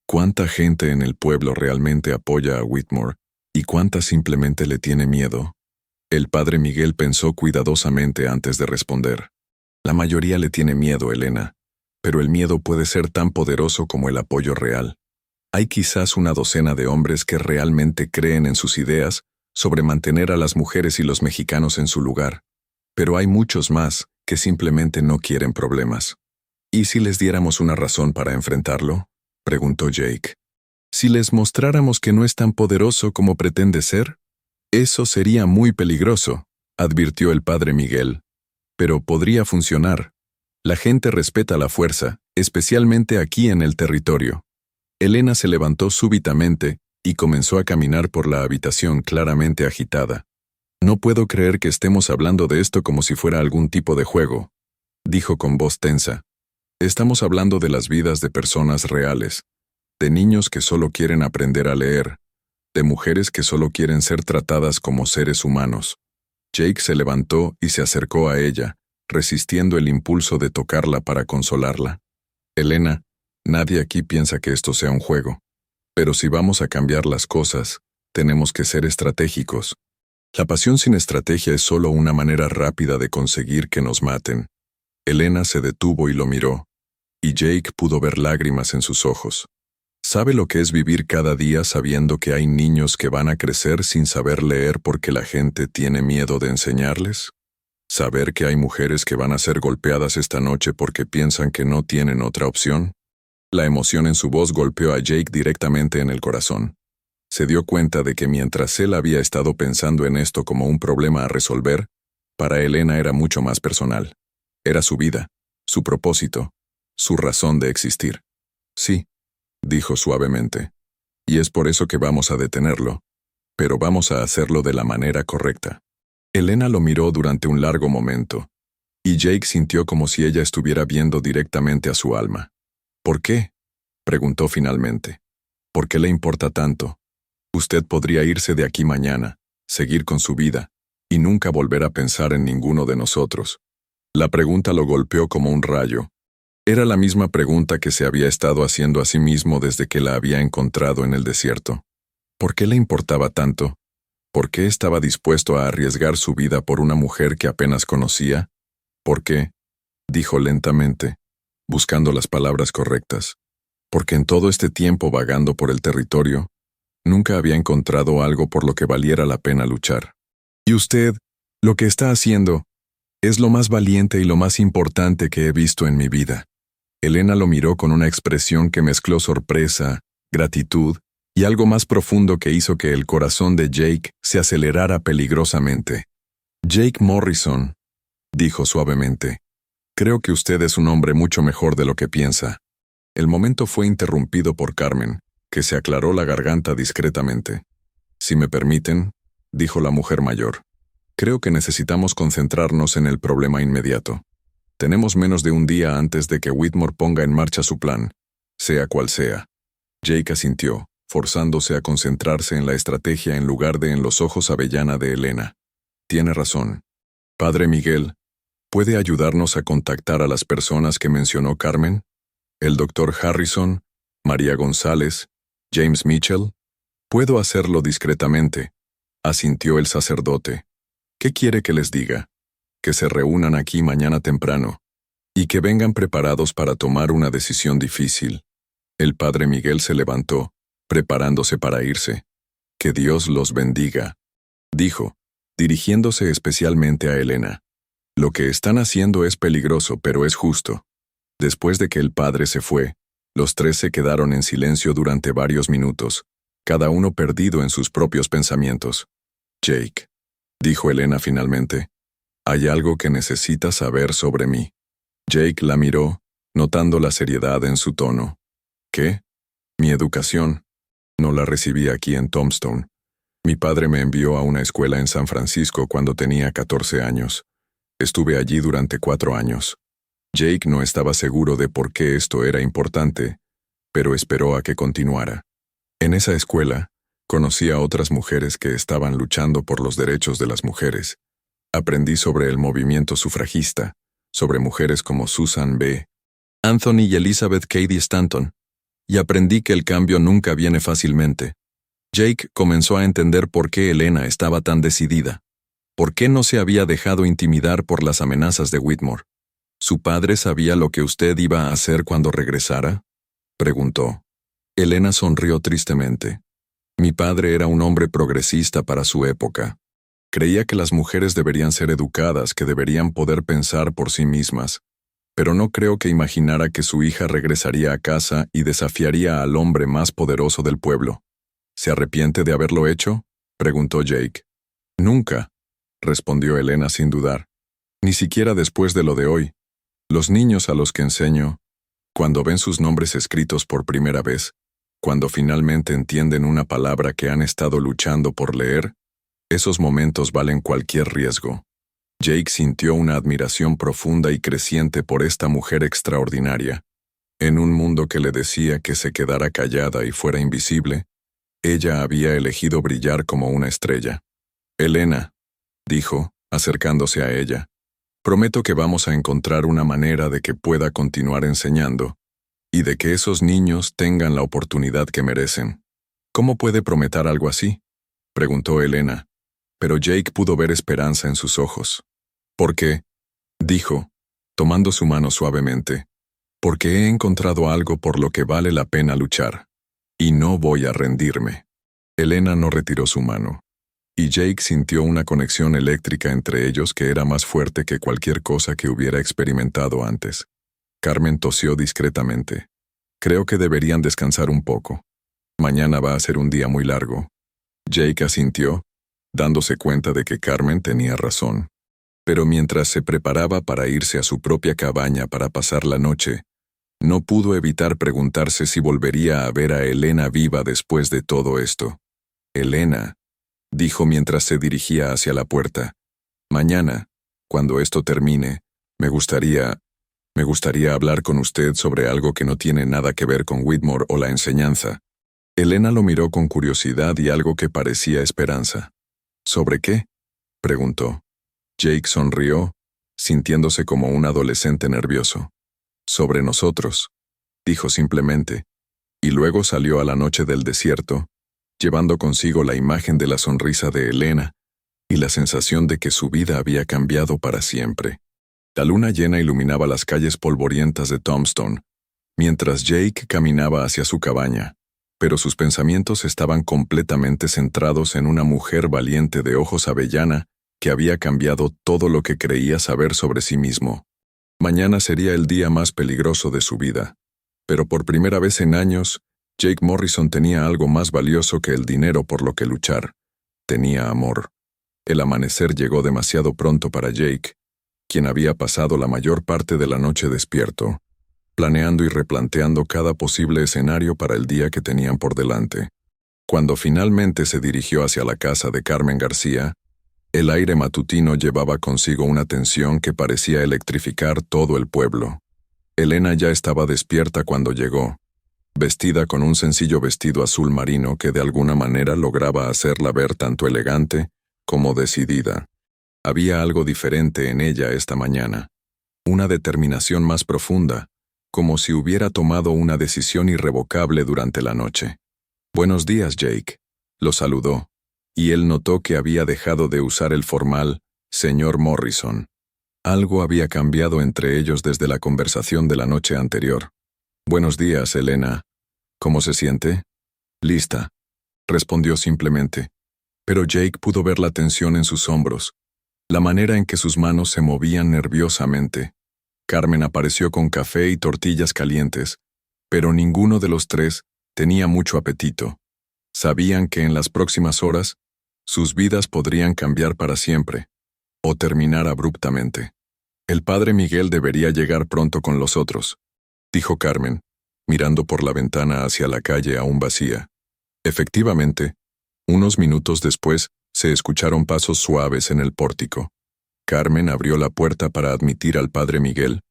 «¿cuánta gente en el pueblo realmente apoya a Whitmore y cuánta simplemente le tiene miedo?» El padre Miguel pensó cuidadosamente antes de responder. «La mayoría le tiene miedo, Elena, pero el miedo puede ser tan poderoso como el apoyo real. Hay quizás una docena de hombres que realmente creen en sus ideas sobre mantener a las mujeres y los mexicanos en su lugar, pero hay muchos más que simplemente no quieren problemas. ¿Y si les diéramos una razón para enfrentarlo?», preguntó Jake. «Si les mostráramos que no es tan poderoso como pretende ser, eso sería muy peligroso», advirtió el padre Miguel. «Pero podría funcionar. La gente respeta la fuerza, especialmente aquí en el territorio». Elena se levantó súbitamente y comenzó a caminar por la habitación claramente agitada. «No puedo creer que estemos hablando de esto como si fuera algún tipo de juego», dijo con voz tensa. «Estamos hablando de las vidas de personas reales, de niños que solo quieren aprender a leer, de mujeres que solo quieren ser tratadas como seres humanos». Jake se levantó y se acercó a ella, resistiendo el impulso de tocarla para consolarla. «Elena, nadie aquí piensa que esto sea un juego. Pero si vamos a cambiar las cosas, tenemos que ser estratégicos. La pasión sin estrategia es solo una manera rápida de conseguir que nos maten». Elena se detuvo y lo miró, y Jake pudo ver lágrimas en sus ojos. ¿Sabe lo que es vivir cada día sabiendo que hay niños que van a crecer sin saber leer porque la gente tiene miedo de enseñarles? ¿Saber que hay mujeres que van a ser golpeadas esta noche porque piensan que no tienen otra opción? La emoción en su voz golpeó a Jake directamente en el corazón. Se dio cuenta de que mientras él había estado pensando en esto como un problema a resolver, para Elena era mucho más personal. Era su vida, su propósito, su razón de existir. «Sí», dijo suavemente, «y es por eso que vamos a detenerlo, pero vamos a hacerlo de la manera correcta». Elena lo miró durante un largo momento, y Jake sintió como si ella estuviera viendo directamente a su alma. «¿Por qué?», preguntó finalmente. «¿Por qué le importa tanto? Usted podría irse de aquí mañana, seguir con su vida, y nunca volver a pensar en ninguno de nosotros». La pregunta lo golpeó como un rayo. Era la misma pregunta que se había estado haciendo a sí mismo desde que la había encontrado en el desierto. ¿Por qué le importaba tanto? ¿Por qué estaba dispuesto a arriesgar su vida por una mujer que apenas conocía? ¿Por qué?, dijo lentamente, buscando las palabras correctas. Porque en todo este tiempo vagando por el territorio, nunca había encontrado algo por lo que valiera la pena luchar. «Y usted, lo que está haciendo, es lo más valiente y lo más importante que he visto en mi vida». Elena lo miró con una expresión que mezcló sorpresa, gratitud y algo más profundo que hizo que el corazón de Jake se acelerara peligrosamente. «Jake Morrison», dijo suavemente, «creo que usted es un hombre mucho mejor de lo que piensa». El momento fue interrumpido por Carmen, que se aclaró la garganta discretamente. «Si me permiten», dijo la mujer mayor, «creo que necesitamos concentrarnos en el problema inmediato. Tenemos menos de un día antes de que Whitmore ponga en marcha su plan, sea cual sea». Jake asintió, forzándose a concentrarse en la estrategia en lugar de en los ojos avellana de Elena. «Tiene razón. Padre Miguel, ¿puede ayudarnos a contactar a las personas que mencionó Carmen? El doctor Harrison, María González, James Mitchell». «Puedo hacerlo discretamente», asintió el sacerdote. «¿Qué quiere que les diga? Que se reúnan aquí mañana temprano, y que vengan preparados para tomar una decisión difícil». El padre Miguel se levantó, preparándose para irse. «Que Dios los bendiga», dijo, dirigiéndose especialmente a Elena. «Lo que están haciendo es peligroso, pero es justo». Después de que el padre se fue, los tres se quedaron en silencio durante varios minutos, cada uno perdido en sus propios pensamientos. «Jake», dijo Elena finalmente, «hay algo que necesitas saber sobre mí». Jake la miró, notando la seriedad en su tono. «¿Qué?». «Mi educación. No la recibí aquí en Tombstone. Mi padre me envió a una escuela en San Francisco cuando tenía 14 años. Estuve allí durante 4 años. Jake no estaba seguro de por qué esto era importante, pero esperó a que continuara. En esa escuela, conocí a otras mujeres que estaban luchando por los derechos de las mujeres. Aprendí sobre el movimiento sufragista, sobre mujeres como Susan B. Anthony y Elizabeth Cady Stanton, y aprendí que el cambio nunca viene fácilmente. Jake comenzó a entender por qué Elena estaba tan decidida. ¿Por qué no se había dejado intimidar por las amenazas de Whitmore? ¿Su padre sabía lo que usted iba a hacer cuando regresara?, preguntó. Elena sonrió tristemente. Mi padre era un hombre progresista para su época. Creía que las mujeres deberían ser educadas, que deberían poder pensar por sí mismas. Pero no creo que imaginara que su hija regresaría a casa y desafiaría al hombre más poderoso del pueblo. ¿Se arrepiente de haberlo hecho?, preguntó Jake. Nunca, respondió Elena sin dudar. Ni siquiera después de lo de hoy. Los niños a los que enseño, cuando ven sus nombres escritos por primera vez, cuando finalmente entienden una palabra que han estado luchando por leer, esos momentos valen cualquier riesgo. Jake sintió una admiración profunda y creciente por esta mujer extraordinaria. En un mundo que le decía que se quedara callada y fuera invisible, ella había elegido brillar como una estrella. Elena, dijo, acercándose a ella, prometo que vamos a encontrar una manera de que pueda continuar enseñando, y de que esos niños tengan la oportunidad que merecen. ¿Cómo puede prometer algo así?, preguntó Elena, pero Jake pudo ver esperanza en sus ojos. ¿Por qué?, dijo, tomando su mano suavemente. Porque he encontrado algo por lo que vale la pena luchar, y no voy a rendirme. Elena no retiró su mano, y Jake sintió una conexión eléctrica entre ellos que era más fuerte que cualquier cosa que hubiera experimentado antes. Carmen tosió discretamente. Creo que deberían descansar un poco. Mañana va a ser un día muy largo. Jake asintió, dándose cuenta de que Carmen tenía razón. Pero mientras se preparaba para irse a su propia cabaña para pasar la noche, no pudo evitar preguntarse si volvería a ver a Elena viva después de todo esto. Elena, dijo mientras se dirigía hacia la puerta. Mañana, cuando esto termine, me gustaría hablar con usted sobre algo que no tiene nada que ver con Whitmore o la enseñanza. Elena lo miró con curiosidad y algo que parecía esperanza. ¿Sobre qué?, preguntó. Jake sonrió, sintiéndose como un adolescente nervioso. Sobre nosotros, dijo simplemente, y luego salió a la noche del desierto, llevando consigo la imagen de la sonrisa de Elena y la sensación de que su vida había cambiado para siempre. La luna llena iluminaba las calles polvorientas de Tombstone, mientras Jake caminaba hacia su cabaña, pero sus pensamientos estaban completamente centrados en una mujer valiente de ojos avellana que había cambiado todo lo que creía saber sobre sí mismo. Mañana sería el día más peligroso de su vida, pero por primera vez en años, Jake Morrison tenía algo más valioso que el dinero por lo que luchar. Tenía amor. El amanecer llegó demasiado pronto para Jake, quien había pasado la mayor parte de la noche despierto, planeando y replanteando cada posible escenario para el día que tenían por delante. Cuando finalmente se dirigió hacia la casa de Carmen García, el aire matutino llevaba consigo una tensión que parecía electrificar todo el pueblo. Elena ya estaba despierta cuando llegó, vestida con un sencillo vestido azul marino que de alguna manera lograba hacerla ver tanto elegante como decidida. Había algo diferente en ella esta mañana, una determinación más profunda, como si hubiera tomado una decisión irrevocable durante la noche. «Buenos días, Jake», lo saludó, y él notó que había dejado de usar el formal «señor Morrison». Algo había cambiado entre ellos desde la conversación de la noche anterior. «Buenos días, Elena. ¿Cómo se siente?» «Lista», respondió simplemente. Pero Jake pudo ver la tensión en sus hombros, la manera en que sus manos se movían nerviosamente. Carmen apareció con café y tortillas calientes, pero ninguno de los tres tenía mucho apetito. Sabían que en las próximas horas, sus vidas podrían cambiar para siempre, o terminar abruptamente. «El padre Miguel debería llegar pronto con los otros», dijo Carmen, mirando por la ventana hacia la calle aún vacía. Efectivamente, unos minutos después, se escucharon pasos suaves en el pórtico. Carmen abrió la puerta para admitir al padre Miguel,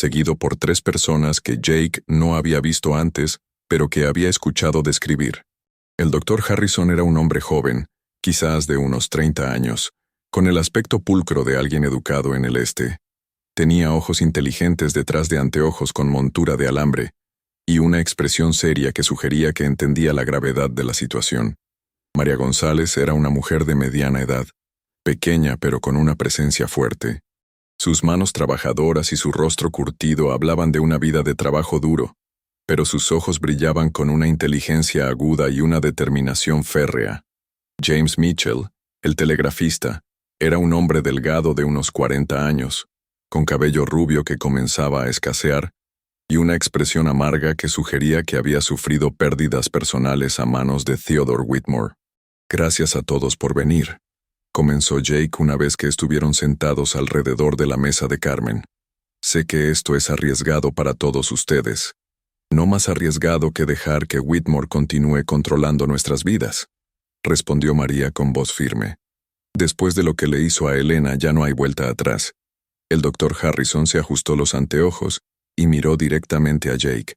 seguido por 3 personas que Jake no había visto antes, pero que había escuchado describir. El Dr. Harrison era un hombre joven, quizás de unos 30 años, con el aspecto pulcro de alguien educado en el este. Tenía ojos inteligentes detrás de anteojos con montura de alambre, y una expresión seria que sugería que entendía la gravedad de la situación. María González era una mujer de mediana edad, pequeña pero con una presencia fuerte. Sus manos trabajadoras y su rostro curtido hablaban de una vida de trabajo duro, pero sus ojos brillaban con una inteligencia aguda y una determinación férrea. James Mitchell, el telegrafista, era un hombre delgado de unos 40 años, con cabello rubio que comenzaba a escasear, y una expresión amarga que sugería que había sufrido pérdidas personales a manos de Theodore Whitmore. «Gracias a todos por venir», comenzó Jake una vez que estuvieron sentados alrededor de la mesa de Carmen. «Sé que esto es arriesgado para todos ustedes. No más arriesgado que dejar que Whitmore continúe controlando nuestras vidas», respondió María con voz firme. «Después de lo que le hizo a Elena ya no hay vuelta atrás». El Dr. Harrison se ajustó los anteojos y miró directamente a Jake.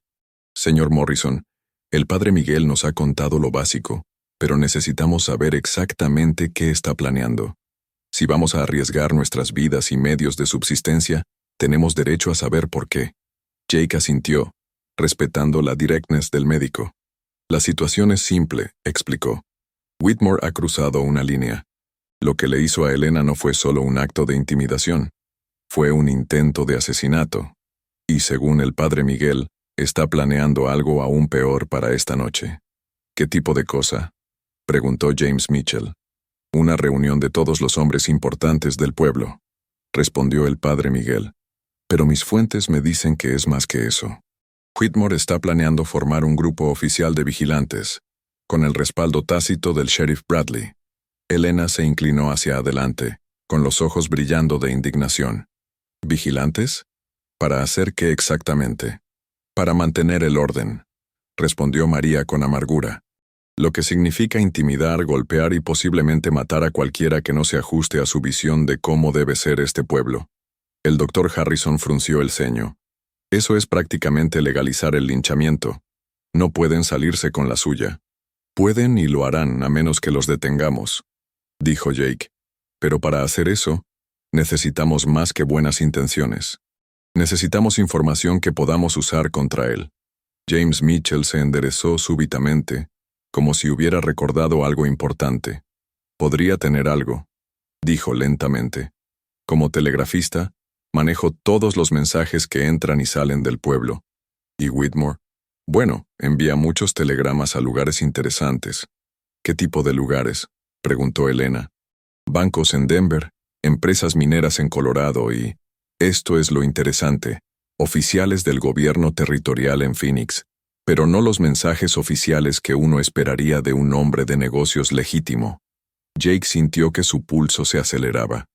«Señor Morrison, el padre Miguel nos ha contado lo básico, pero necesitamos saber exactamente qué está planeando. Si vamos a arriesgar nuestras vidas y medios de subsistencia, tenemos derecho a saber por qué». Jake asintió, respetando la directness del médico. «La situación es simple», explicó. «Whitmore ha cruzado una línea. Lo que le hizo a Elena no fue solo un acto de intimidación. Fue un intento de asesinato. Y según el padre Miguel, está planeando algo aún peor para esta noche». «¿Qué tipo de cosa?», preguntó James Mitchell. «Una reunión de todos los hombres importantes del pueblo», respondió el padre Miguel. «Pero mis fuentes me dicen que es más que eso. Whitmore está planeando formar un grupo oficial de vigilantes, con el respaldo tácito del sheriff Bradley». Elena se inclinó hacia adelante, con los ojos brillando de indignación. «¿Vigilantes? ¿Para hacer qué exactamente?» «Para mantener el orden», respondió María con amargura. «Lo que significa intimidar, golpear y posiblemente matar a cualquiera que no se ajuste a su visión de cómo debe ser este pueblo». El Dr. Harrison frunció el ceño. «Eso es prácticamente legalizar el linchamiento. No pueden salirse con la suya». «Pueden y lo harán a menos que los detengamos», dijo Jake. «Pero para hacer eso, necesitamos más que buenas intenciones. Necesitamos información que podamos usar contra él». James Mitchell se enderezó súbitamente, como si hubiera recordado algo importante. «Podría tener algo», dijo lentamente. «Como telegrafista, manejo todos los mensajes que entran y salen del pueblo. ¿Y Whitmore? Bueno, envía muchos telegramas a lugares interesantes». «¿Qué tipo de lugares?», preguntó Elena. «Bancos en Denver, empresas mineras en Colorado y, esto es lo interesante, oficiales del gobierno territorial en Phoenix, pero no los mensajes oficiales que uno esperaría de un hombre de negocios legítimo». Jake sintió que su pulso se aceleraba.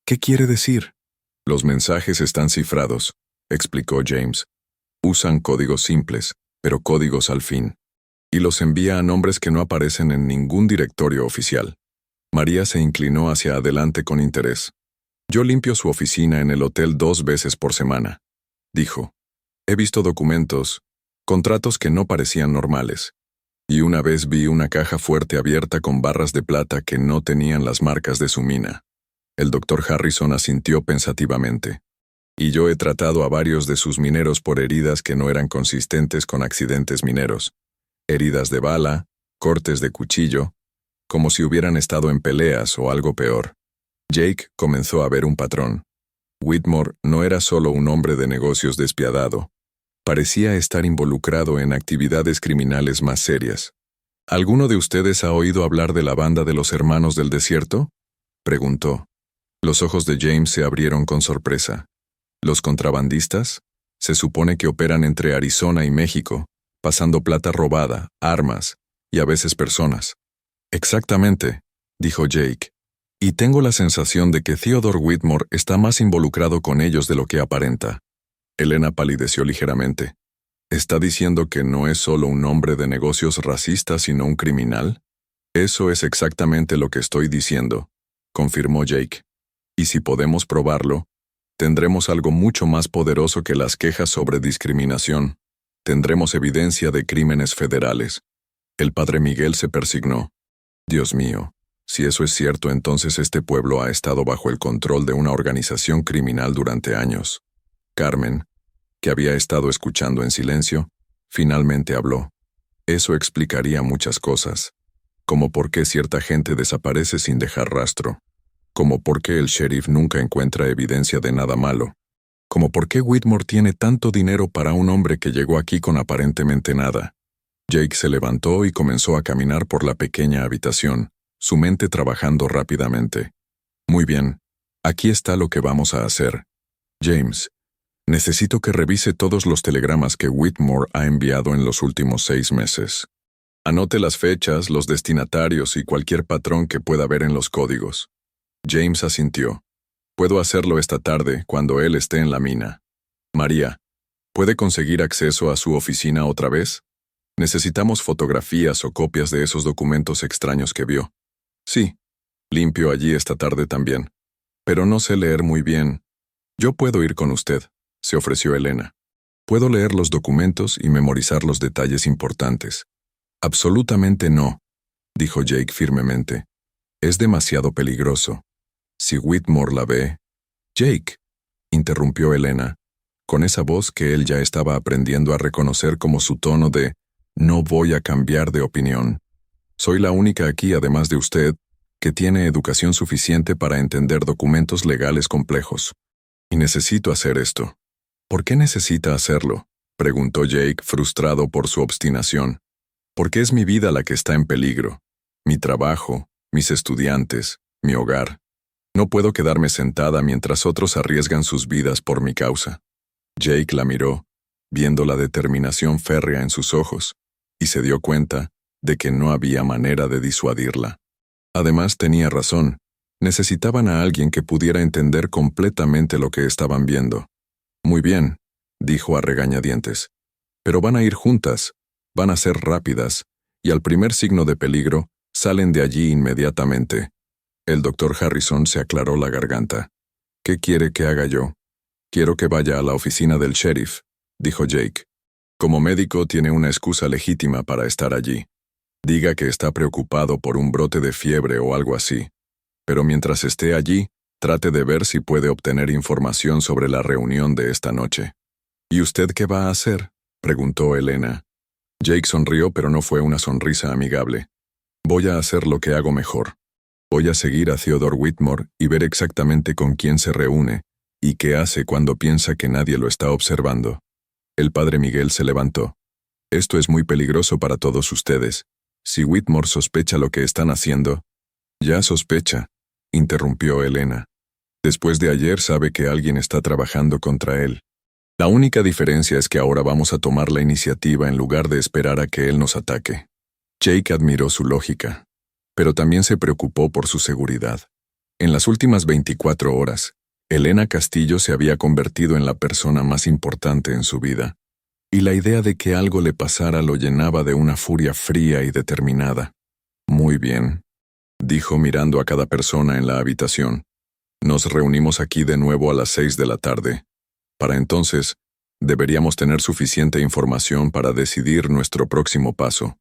«¿Qué quiere decir?». «Los mensajes están cifrados», explicó James. «Usan códigos simples, pero códigos al fin. Y los envía a nombres que no aparecen en ningún directorio oficial». María se inclinó hacia adelante con interés. «Yo limpio su oficina en el hotel 2 veces por semana», dijo. «He visto documentos, contratos que no parecían normales. Y una vez vi una caja fuerte abierta con barras de plata que no tenían las marcas de su mina». El Dr. Harrison asintió pensativamente. «Y yo he tratado a varios de sus mineros por heridas que no eran consistentes con accidentes mineros. Heridas de bala, cortes de cuchillo, como si hubieran estado en peleas o algo peor». Jake comenzó a ver un patrón. Whitmore no era solo un hombre de negocios despiadado. Parecía estar involucrado en actividades criminales más serias. «¿Alguno de ustedes ha oído hablar de la banda de los Hermanos del Desierto?», preguntó. Los ojos de James se abrieron con sorpresa. «¿Los contrabandistas? Se supone que operan entre Arizona y México, pasando plata robada, armas y a veces personas». «Exactamente», dijo Jake. «Y tengo la sensación de que Theodore Whitmore está más involucrado con ellos de lo que aparenta». Elena palideció ligeramente. «¿Está diciendo que no es solo un hombre de negocios racista, sino un criminal?». «Eso es exactamente lo que estoy diciendo», confirmó Jake. «Y si podemos probarlo, Tendremos algo mucho más poderoso que las quejas sobre discriminación. Tendremos evidencia de crímenes federales. El padre Miguel se persignó. Dios mío, si eso es cierto, entonces este pueblo ha estado bajo el control de una organización criminal durante años. Carmen, que había estado escuchando en silencio, finalmente habló. Eso explicaría muchas cosas, como por qué cierta gente desaparece sin dejar rastro, como por qué el sheriff nunca encuentra evidencia de nada malo, como por qué Whitmore tiene tanto dinero para un hombre que llegó aquí con aparentemente nada. Jake se levantó y comenzó a caminar por la pequeña habitación, su mente trabajando rápidamente. Muy bien, aquí está lo que vamos a hacer. James, necesito que revise todos los telegramas que Whitmore ha enviado en los últimos 6 meses. Anote las fechas, los destinatarios y cualquier patrón que pueda ver en los códigos. James asintió. Puedo hacerlo esta tarde, cuando él esté en la mina. María, ¿puede conseguir acceso a su oficina otra vez? Necesitamos fotografías o copias de esos documentos extraños que vio. Sí, limpio allí esta tarde también. Pero no sé leer muy bien. Yo puedo ir con usted, se ofreció Elena. Puedo leer los documentos y memorizar los detalles importantes. Absolutamente no, dijo Jake firmemente. Es demasiado peligroso. Si Whitmore la ve... Jake, interrumpió Elena, con esa voz que él ya estaba aprendiendo a reconocer como su tono de «no voy a cambiar de opinión». Soy la única aquí, además de usted, que tiene educación suficiente para entender documentos legales complejos. Y necesito hacer esto. ¿Por qué necesita hacerlo?, preguntó Jake, frustrado por su obstinación. Porque es mi vida la que está en peligro. Mi trabajo, mis estudiantes, mi hogar. No puedo quedarme sentada mientras otros arriesgan sus vidas por mi causa. Jake la miró, viendo la determinación férrea en sus ojos, y se dio cuenta de que no había manera de disuadirla. Además, tenía razón. Necesitaban a alguien que pudiera entender completamente lo que estaban viendo. Muy bien, dijo a regañadientes. Pero van a ir juntas, van a ser rápidas, y al primer signo de peligro, salen de allí inmediatamente. El doctor Harrison se aclaró la garganta. ¿Qué quiere que haga yo? Quiero que vaya a la oficina del sheriff, dijo Jake. Como médico tiene una excusa legítima para estar allí. Diga que está preocupado por un brote de fiebre o algo así. Pero mientras esté allí, trate de ver si puede obtener información sobre la reunión de esta noche. ¿Y usted qué va a hacer?, preguntó Elena. Jake sonrió, pero no fue una sonrisa amigable. Voy a hacer lo que hago mejor. Voy a seguir a Theodore Whitmore y ver exactamente con quién se reúne y qué hace cuando piensa que nadie lo está observando. El padre Miguel se levantó. Esto es muy peligroso para todos ustedes. Si Whitmore sospecha lo que están haciendo... Ya sospecha, interrumpió Elena. Después de ayer sabe que alguien está trabajando contra él. La única diferencia es que ahora vamos a tomar la iniciativa en lugar de esperar a que él nos ataque. Jake admiró su lógica, pero también se preocupó por su seguridad. En las últimas 24 horas, Elena Castillo se había convertido en la persona más importante en su vida, y la idea de que algo le pasara lo llenaba de una furia fría y determinada. Muy bien, dijo mirando a cada persona en la habitación. Nos reunimos aquí de nuevo a las 6 de la tarde. Para entonces, deberíamos tener suficiente información para decidir nuestro próximo paso.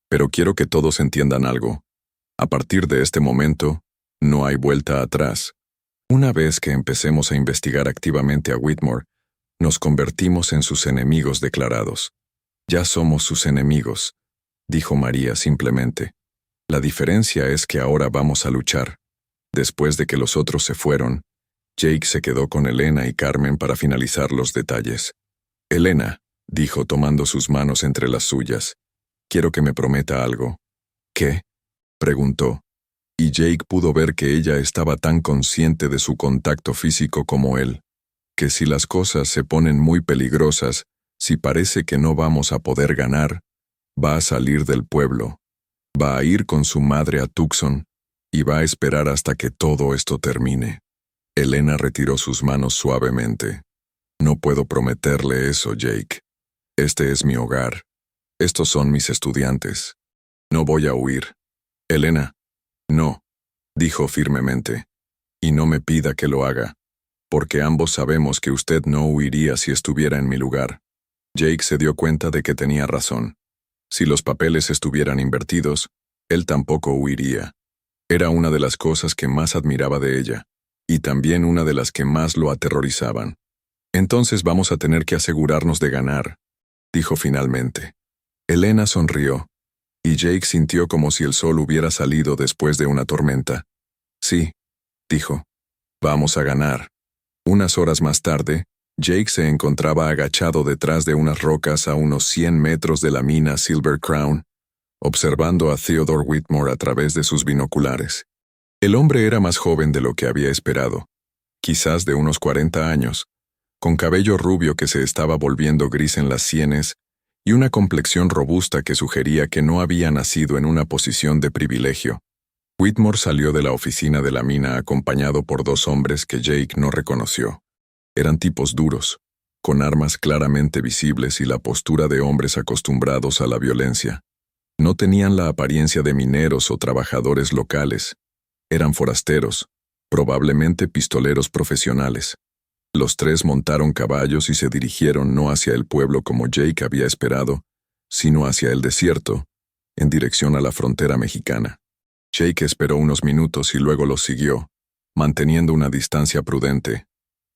Pero quiero que todos entiendan algo. A partir de este momento, no hay vuelta atrás. Una vez que empecemos a investigar activamente a Whitmore, nos convertimos en sus enemigos declarados. Ya somos sus enemigos, dijo María simplemente. La diferencia es que ahora vamos a luchar. Después de que los otros se fueron, Jake se quedó con Elena y Carmen para finalizar los detalles. Elena, dijo tomando sus manos entre las suyas, quiero que me prometa algo. ¿Qué?, preguntó, y Jake pudo ver que ella estaba tan consciente de su contacto físico como él, que si las cosas se ponen muy peligrosas, si parece que no vamos a poder ganar, va a salir del pueblo, va a ir con su madre a Tucson y va a esperar hasta que todo esto termine. Elena retiró sus manos suavemente. No puedo prometerle eso, Jake. Este es mi hogar. Estos son mis estudiantes. No voy a huir. Elena, no, dijo firmemente. Y no me pida que lo haga. porque ambos sabemos que usted no huiría si estuviera en mi lugar. Jake se dio cuenta de que tenía razón. Si los papeles estuvieran invertidos, él tampoco huiría. Era una de las cosas que más admiraba de ella, y también una de las que más lo aterrorizaban. Entonces vamos a tener que asegurarnos de ganar, dijo finalmente. Elena sonrió, y Jake sintió como si el sol hubiera salido después de una tormenta. Sí, dijo. Vamos a ganar. Unas horas más tarde, Jake se encontraba agachado detrás de unas rocas a unos 100 metros de la mina Silver Crown, observando a Theodore Whitmore a través de sus binoculares. El hombre era más joven de lo que había esperado, quizás de unos 40 años, con cabello rubio que se estaba volviendo gris en las sienes y una complexión robusta que sugería que no había nacido en una posición de privilegio. Whitmore salió de la oficina de la mina acompañado por dos hombres que Jake no reconoció. Eran tipos duros, con armas claramente visibles y la postura de hombres acostumbrados a la violencia. No tenían la apariencia de mineros o trabajadores locales. Eran forasteros, probablemente pistoleros profesionales. Los tres montaron caballos y se dirigieron no hacia el pueblo como Jake había esperado, sino hacia el desierto, en dirección a la frontera mexicana. Jake esperó unos minutos y luego los siguió, manteniendo una distancia prudente.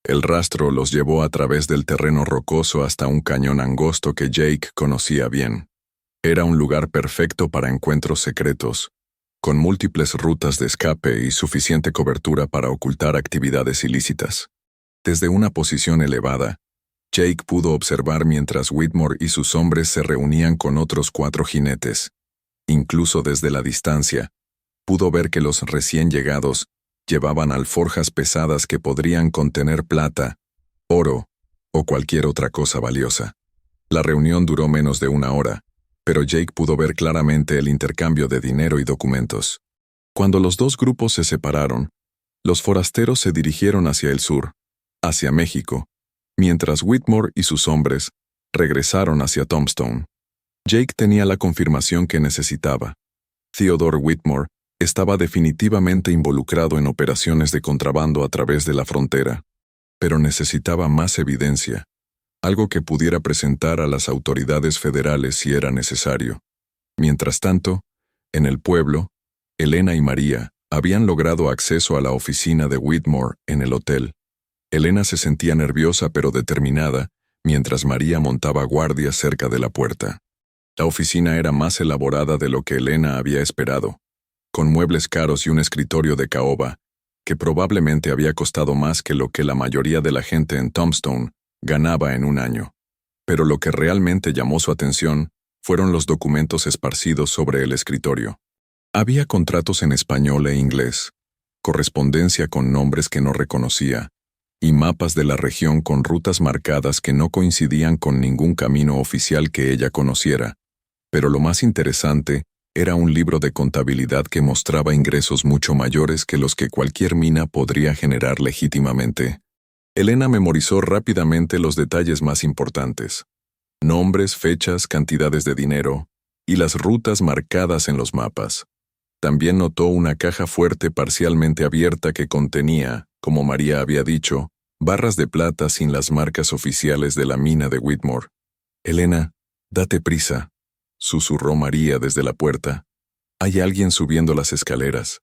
El rastro los llevó a través del terreno rocoso hasta un cañón angosto que Jake conocía bien. Era un lugar perfecto para encuentros secretos, con múltiples rutas de escape y suficiente cobertura para ocultar actividades ilícitas. Desde una posición elevada, Jake pudo observar mientras Whitmore y sus hombres se reunían con otros 4 jinetes. Incluso desde la distancia, pudo ver que los recién llegados llevaban alforjas pesadas que podrían contener plata, oro o cualquier otra cosa valiosa. La reunión duró menos de una hora, pero Jake pudo ver claramente el intercambio de dinero y documentos. Cuando los dos grupos se separaron, los forasteros se dirigieron hacia el sur, hacia México, mientras Whitmore y sus hombres regresaron hacia Tombstone. Jake tenía la confirmación que necesitaba. Theodore Whitmore estaba definitivamente involucrado en operaciones de contrabando a través de la frontera, pero necesitaba más evidencia, algo que pudiera presentar a las autoridades federales si era necesario. Mientras tanto, en el pueblo, Elena y María habían logrado acceso a la oficina de Whitmore en el hotel. Elena se sentía nerviosa pero determinada, mientras María montaba guardia cerca de la puerta. La oficina era más elaborada de lo que Elena había esperado, con muebles caros y un escritorio de caoba, que probablemente había costado más que lo que la mayoría de la gente en Tombstone ganaba en un año. Pero lo que realmente llamó su atención fueron los documentos esparcidos sobre el escritorio. Había contratos en español e inglés, correspondencia con nombres que no reconocía, y mapas de la región con rutas marcadas que no coincidían con ningún camino oficial que ella conociera. Pero lo más interesante era un libro de contabilidad que mostraba ingresos mucho mayores que los que cualquier mina podría generar legítimamente. Elena memorizó rápidamente los detalles más importantes: nombres, fechas, cantidades de dinero y las rutas marcadas en los mapas. También notó una caja fuerte parcialmente abierta que contenía, como María había dicho, barras de plata sin las marcas oficiales de la mina de Whitmore. «Elena, date prisa», susurró María desde la puerta. «Hay alguien subiendo las escaleras».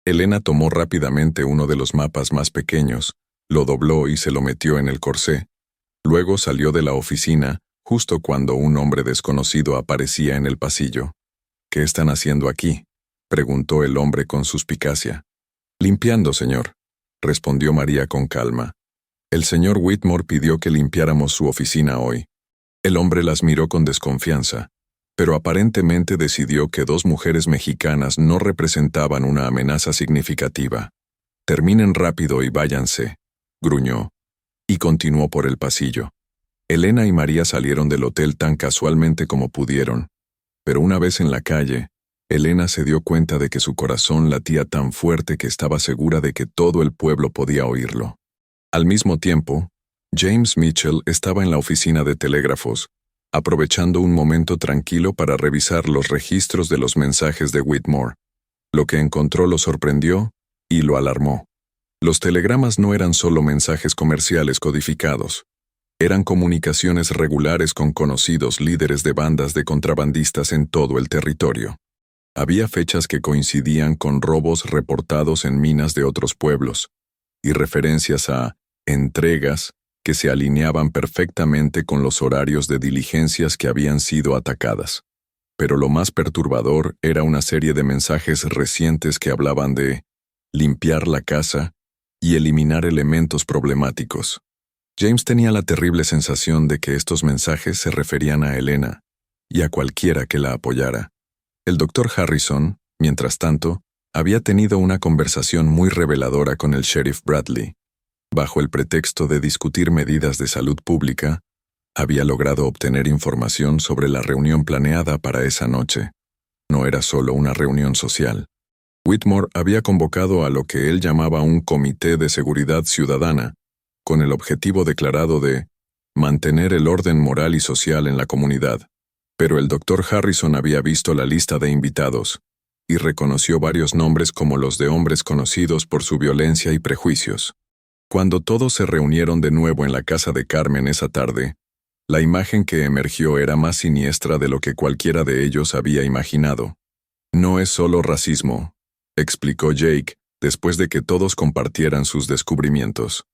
Elena tomó rápidamente uno de los mapas más pequeños, lo dobló y se lo metió en el corsé. Luego salió de la oficina, justo cuando un hombre desconocido aparecía en el pasillo. «¿Qué están haciendo aquí?», preguntó el hombre con suspicacia. «Limpiando, señor», respondió María con calma. «El señor Whitmore pidió que limpiáramos su oficina hoy». El hombre las miró con desconfianza, pero aparentemente decidió que 2 mujeres mexicanas no representaban una amenaza significativa. «Terminen rápido y váyanse», gruñó, y continuó por el pasillo. Elena y María salieron del hotel tan casualmente como pudieron, pero una vez en la calle, Elena se dio cuenta de que su corazón latía tan fuerte que estaba segura de que todo el pueblo podía oírlo. Al mismo tiempo, James Mitchell estaba en la oficina de telégrafos, aprovechando un momento tranquilo para revisar los registros de los mensajes de Whitmore. Lo que encontró lo sorprendió y lo alarmó. Los telegramas no eran solo mensajes comerciales codificados. Eran comunicaciones regulares con conocidos líderes de bandas de contrabandistas en todo el territorio. Había fechas que coincidían con robos reportados en minas de otros pueblos, y referencias a entregas que se alineaban perfectamente con los horarios de diligencias que habían sido atacadas. Pero lo más perturbador era una serie de mensajes recientes que hablaban de limpiar la casa y eliminar elementos problemáticos. James tenía la terrible sensación de que estos mensajes se referían a Elena y a cualquiera que la apoyara. El Dr. Harrison, mientras tanto, había tenido una conversación muy reveladora con el sheriff Bradley. Bajo el pretexto de discutir medidas de salud pública, había logrado obtener información sobre la reunión planeada para esa noche. No era solo una reunión social. Whitmore había convocado a lo que él llamaba un comité de seguridad ciudadana, con el objetivo declarado de mantener el orden moral y social en la comunidad. Pero el Dr. Harrison había visto la lista de invitados y reconoció varios nombres como los de hombres conocidos por su violencia y prejuicios. Cuando todos se reunieron de nuevo en la casa de Carmen esa tarde, la imagen que emergió era más siniestra de lo que cualquiera de ellos había imaginado. No es solo racismo, explicó Jake, después de que todos compartieran sus descubrimientos.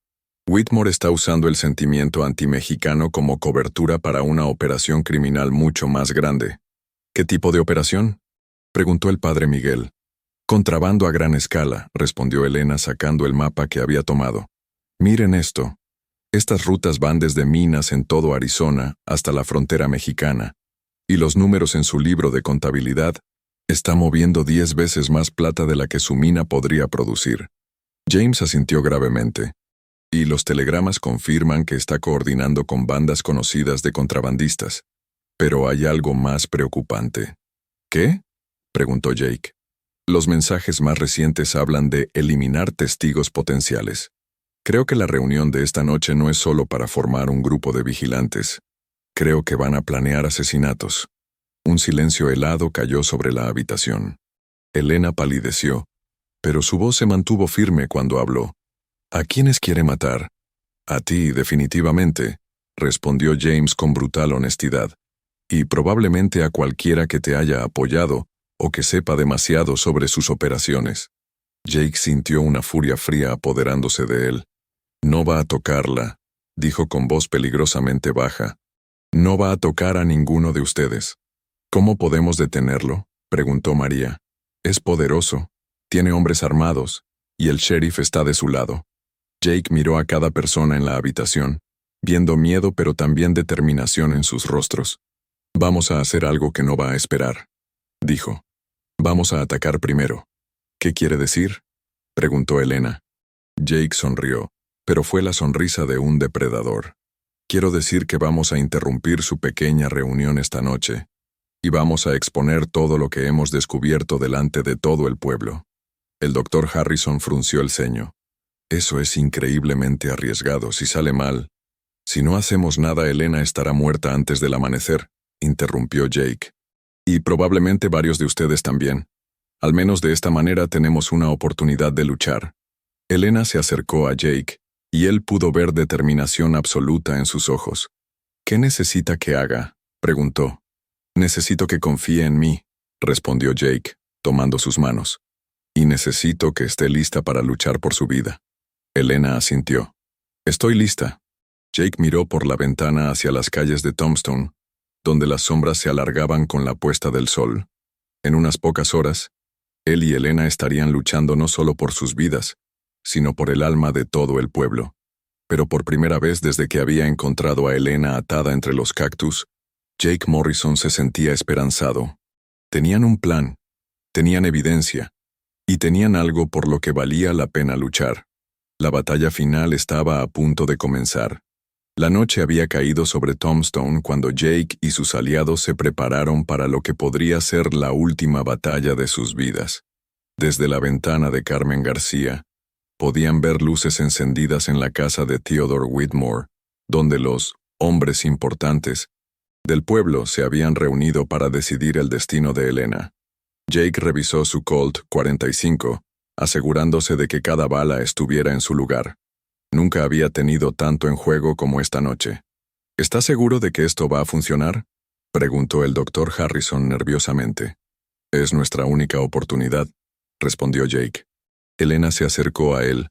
Whitmore está usando el sentimiento antimexicano como cobertura para una operación criminal mucho más grande. ¿Qué tipo de operación?, preguntó el padre Miguel. Contrabando a gran escala, respondió Elena sacando el mapa que había tomado. Miren esto. Estas rutas van desde minas en todo Arizona hasta la frontera mexicana, y los números en su libro de contabilidad está moviendo 10 veces más plata de la que su mina podría producir. James asintió gravemente. Y los telegramas confirman que está coordinando con bandas conocidas de contrabandistas. Pero hay algo más preocupante. ¿Qué?, preguntó Jake. Los mensajes más recientes hablan de eliminar testigos potenciales. Creo que la reunión de esta noche no es solo para formar un grupo de vigilantes. Creo que van a planear asesinatos. Un silencio helado cayó sobre la habitación. Elena palideció, pero su voz se mantuvo firme cuando habló. ¿A quiénes quiere matar? A ti, definitivamente, respondió James con brutal honestidad, y probablemente a cualquiera que te haya apoyado o que sepa demasiado sobre sus operaciones. Jake sintió una furia fría apoderándose de él. No va a tocarla, dijo con voz peligrosamente baja. No va a tocar a ninguno de ustedes. ¿Cómo podemos detenerlo?, preguntó María. Es poderoso, tiene hombres armados, y el sheriff está de su lado. Jake miró a cada persona en la habitación, viendo miedo pero también determinación en sus rostros. Vamos a hacer algo que no va a esperar, dijo. Vamos a atacar primero. ¿Qué quiere decir?, preguntó Elena. Jake sonrió, pero fue la sonrisa de un depredador. Quiero decir que vamos a interrumpir su pequeña reunión esta noche, y vamos a exponer todo lo que hemos descubierto delante de todo el pueblo. El Dr. Harrison frunció el ceño. Eso es increíblemente arriesgado si sale mal. Si no hacemos nada, Elena estará muerta antes del amanecer, interrumpió Jake. Y probablemente varios de ustedes también. Al menos de esta manera tenemos una oportunidad de luchar. Elena se acercó a Jake, y él pudo ver determinación absoluta en sus ojos. ¿Qué necesita que haga?, preguntó. Necesito que confíe en mí, respondió Jake, tomando sus manos. Y necesito que esté lista para luchar por su vida. Elena asintió. Estoy lista. Jake miró por la ventana hacia las calles de Tombstone, donde las sombras se alargaban con la puesta del sol. En unas pocas horas, él y Elena estarían luchando no solo por sus vidas, sino por el alma de todo el pueblo. Pero por primera vez desde que había encontrado a Elena atada entre los cactus, Jake Morrison se sentía esperanzado. Tenían un plan, tenían evidencia, y tenían algo por lo que valía la pena luchar. La batalla final estaba a punto de comenzar. La noche había caído sobre Tombstone cuando Jake y sus aliados se prepararon para lo que podría ser la última batalla de sus vidas. Desde la ventana de Carmen García, podían ver luces encendidas en la casa de Theodore Whitmore, donde los hombres importantes del pueblo se habían reunido para decidir el destino de Elena. Jake revisó su Colt 45 asegurándose de que cada bala estuviera en su lugar. Nunca había tenido tanto en juego como esta noche. ¿Estás seguro de que esto va a funcionar?, preguntó el doctor Harrison nerviosamente. Es nuestra única oportunidad, respondió Jake. Elena se acercó a él,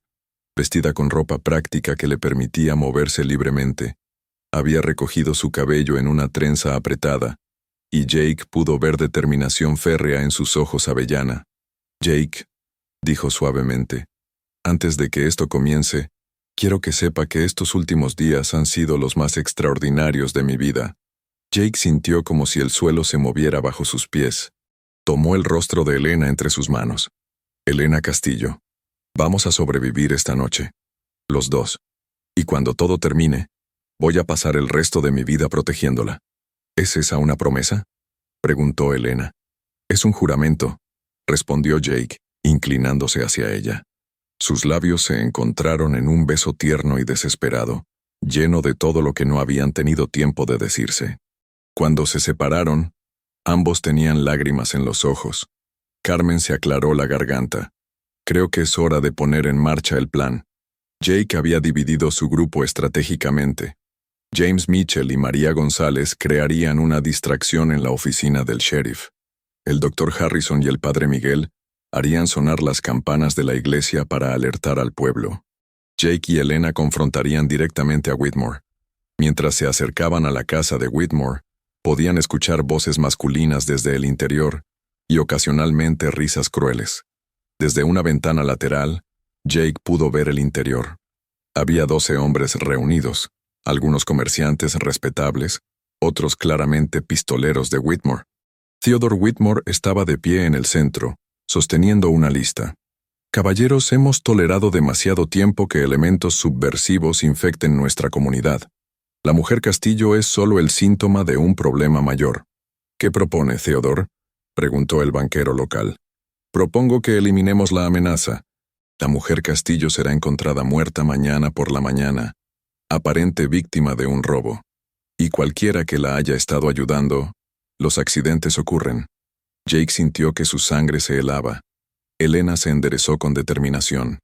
vestida con ropa práctica que le permitía moverse libremente. Había recogido su cabello en una trenza apretada, y Jake pudo ver determinación férrea en sus ojos avellana. Jake, dijo suavemente, antes de que esto comience, quiero que sepa que estos últimos días han sido los más extraordinarios de mi vida. Jake sintió como si el suelo se moviera bajo sus pies. Tomó el rostro de Elena entre sus manos. Elena Castillo, vamos a sobrevivir esta noche. Los dos. Y cuando todo termine, voy a pasar el resto de mi vida protegiéndola. ¿Es esa una promesa?, preguntó Elena. Es un juramento, respondió Jake, inclinándose hacia ella. Sus labios se encontraron en un beso tierno y desesperado, lleno de todo lo que no habían tenido tiempo de decirse. Cuando se separaron, ambos tenían lágrimas en los ojos. Carmen se aclaró la garganta. Creo que es hora de poner en marcha el plan. Jake había dividido su grupo estratégicamente. James Mitchell y María González crearían una distracción en la oficina del sheriff. El doctor Harrison y el padre Miguel harían sonar las campanas de la iglesia para alertar al pueblo. Jake y Elena confrontarían directamente a Whitmore. Mientras se acercaban a la casa de Whitmore, podían escuchar voces masculinas desde el interior y ocasionalmente risas crueles. Desde una ventana lateral, Jake pudo ver el interior. Había 12 hombres reunidos, algunos comerciantes respetables, otros claramente pistoleros de Whitmore. Theodore Whitmore estaba de pie en el centro, sosteniendo una lista. Caballeros, hemos tolerado demasiado tiempo que elementos subversivos infecten nuestra comunidad. La mujer Castillo es solo el síntoma de un problema mayor. ¿Qué propone, Theodore?, preguntó el banquero local. Propongo que eliminemos la amenaza. La mujer Castillo será encontrada muerta mañana por la mañana, aparente víctima de un robo. Y cualquiera que la haya estado ayudando, los accidentes ocurren. Jake sintió que su sangre se helaba. Elena se enderezó con determinación.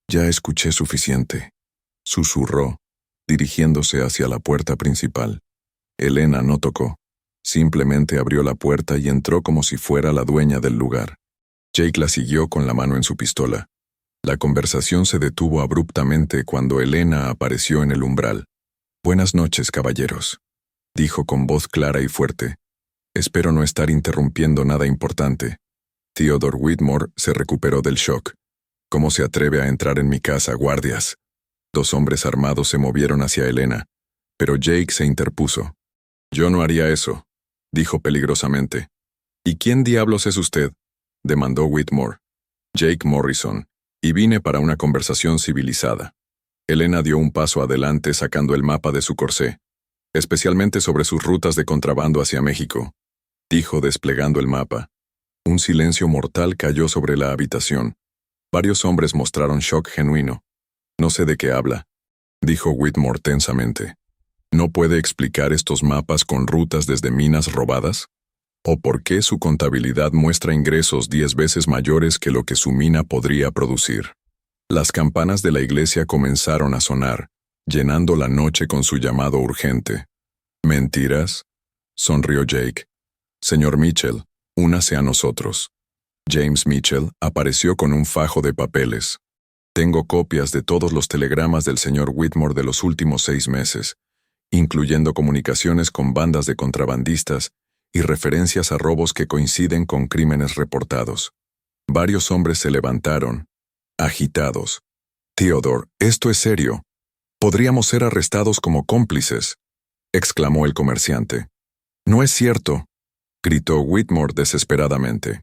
Ya escuché suficiente, susurró, dirigiéndose hacia la puerta principal. Elena no tocó. Simplemente abrió la puerta y entró como si fuera la dueña del lugar. Jake la siguió con la mano en su pistola. La conversación se detuvo abruptamente cuando Elena apareció en el umbral. «Buenas noches, caballeros», dijo con voz clara y fuerte. «Espero no estar interrumpiendo nada importante». Theodore Whitmore se recuperó del shock. «¿Cómo se atreve a entrar en mi casa, guardias?». 2 hombres armados se movieron hacia Elena, pero Jake se interpuso. «Yo no haría eso», dijo peligrosamente. «¿Y quién diablos es usted?», demandó Whitmore. «Jake Morrison, y vine para una conversación civilizada». Elena dio un paso adelante sacando el mapa de su corsé, especialmente sobre sus rutas de contrabando hacia México, dijo desplegando el mapa. Un silencio mortal cayó sobre la habitación. Varios hombres mostraron shock genuino. «No sé de qué habla», dijo Whitmore tensamente. «¿No puede explicar estos mapas con rutas desde minas robadas? ¿O por qué su contabilidad muestra ingresos 10 veces mayores que lo que su mina podría producir?» Las campanas de la iglesia comenzaron a sonar, llenando la noche con su llamado urgente. «¿Mentiras?», sonrió Jake. «Señor Mitchell, únase a nosotros». James Mitchell apareció con un fajo de papeles. «Tengo copias de todos los telegramas del señor Whitmore de los últimos 6 meses, incluyendo comunicaciones con bandas de contrabandistas y referencias a robos que coinciden con crímenes reportados». Varios hombres se levantaron, agitados. «Theodore, esto es serio. Podríamos ser arrestados como cómplices», exclamó el comerciante. «No es cierto», gritó Whitmore desesperadamente.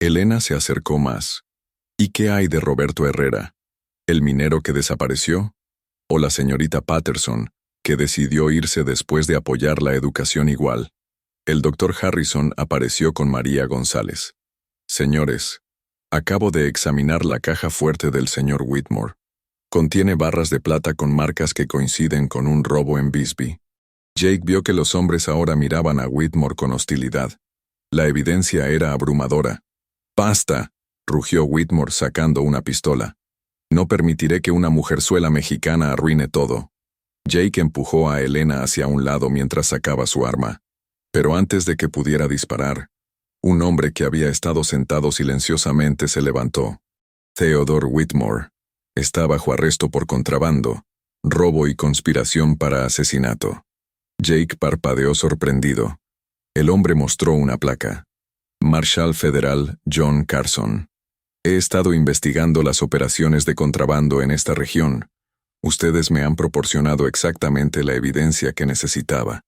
Elena se acercó más. «¿Y qué hay de Roberto Herrera? ¿El minero que desapareció? ¿O la señorita Patterson, que decidió irse después de apoyar la educación igual?» El doctor Harrison apareció con María González. «Señores, acabo de examinar la caja fuerte del señor Whitmore. Contiene barras de plata con marcas que coinciden con un robo en Bisbee». Jake vio que los hombres ahora miraban a Whitmore con hostilidad. La evidencia era abrumadora. «¡Basta!», rugió Whitmore sacando una pistola. No permitiré que una mujerzuela mexicana arruine todo. Jake empujó a Elena hacia un lado mientras sacaba su arma. Pero antes de que pudiera disparar, un hombre que había estado sentado silenciosamente se levantó. Theodore Whitmore está bajo arresto por contrabando, robo y conspiración para asesinato. Jake parpadeó sorprendido. El hombre mostró una placa. Marshal Federal John Carson. He estado investigando las operaciones de contrabando en esta región. Ustedes me han proporcionado exactamente la evidencia que necesitaba.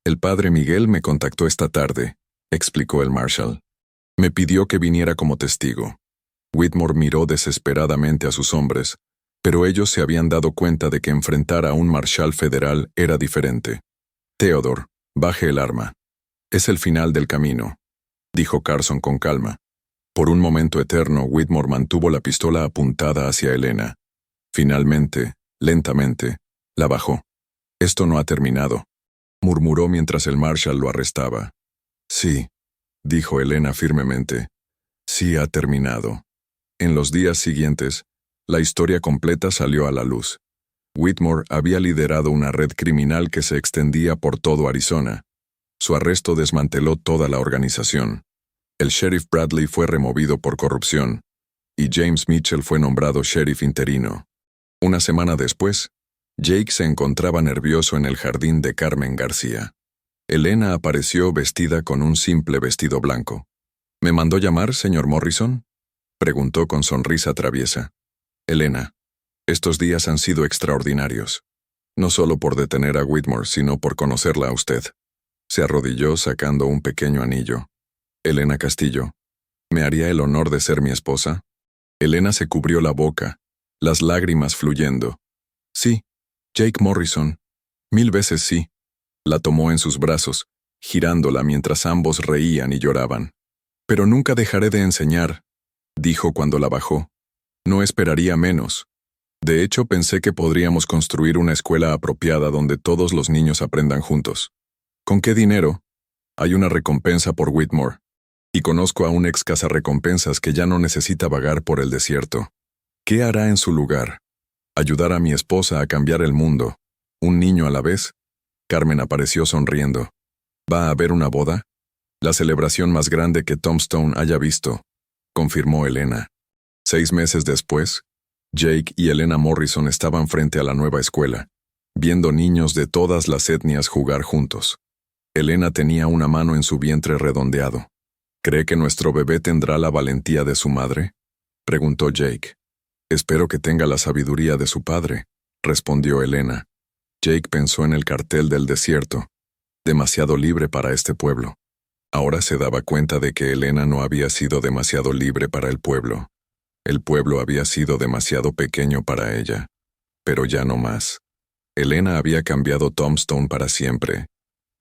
El padre Miguel me contactó esta tarde, explicó el Marshal. Me pidió que viniera como testigo. Whitmore miró desesperadamente a sus hombres, pero ellos se habían dado cuenta de que enfrentar a un Marshal Federal era diferente. Theodore, baje el arma. Es el final del camino, dijo Carson con calma. Por un momento eterno, Whitmore mantuvo la pistola apuntada hacia Elena. Finalmente, lentamente, la bajó. Esto no ha terminado, murmuró mientras el Marshal lo arrestaba. Sí, dijo Elena firmemente. Sí ha terminado. En los días siguientes, la historia completa salió a la luz. Whitmore había liderado una red criminal que se extendía por todo Arizona. Su arresto desmanteló toda la organización. El sheriff Bradley fue removido por corrupción, y James Mitchell fue nombrado sheriff interino. Una semana después, Jake se encontraba nervioso en el jardín de Carmen García. Elena apareció vestida con un simple vestido blanco. ¿Me mandó llamar, señor Morrison?, preguntó con sonrisa traviesa. Elena, estos días han sido extraordinarios. No solo por detener a Whitmore, sino por conocerla a usted. Se arrodilló sacando un pequeño anillo. Elena Castillo, ¿me haría el honor de ser mi esposa? Elena se cubrió la boca, las lágrimas fluyendo. Sí, Jake Morrison. 1000 veces sí. La tomó en sus brazos, girándola mientras ambos reían y lloraban. Pero nunca dejaré de enseñar, dijo cuando la bajó. No esperaría menos. De hecho, pensé que podríamos construir una escuela apropiada donde todos los niños aprendan juntos. ¿Con qué dinero? Hay una recompensa por Whitmore. Y conozco a un ex cazarrecompensas que ya no necesita vagar por el desierto. ¿Qué hará en su lugar? Ayudar a mi esposa a cambiar el mundo. ¿Un niño a la vez? Carmen apareció sonriendo. ¿Va a haber una boda? La celebración más grande que Tombstone haya visto, confirmó Elena. 6 meses después, Jake y Elena Morrison estaban frente a la nueva escuela, viendo niños de todas las etnias jugar juntos. Elena tenía una mano en su vientre redondeado. ¿Cree que nuestro bebé tendrá la valentía de su madre?, preguntó Jake. Espero que tenga la sabiduría de su padre, respondió Elena. Jake pensó en el cartel del desierto, demasiado libre para este pueblo. Ahora se daba cuenta de que Elena no había sido demasiado libre para el pueblo. El pueblo había sido demasiado pequeño para ella. Pero ya no más. Elena había cambiado Tombstone para siempre,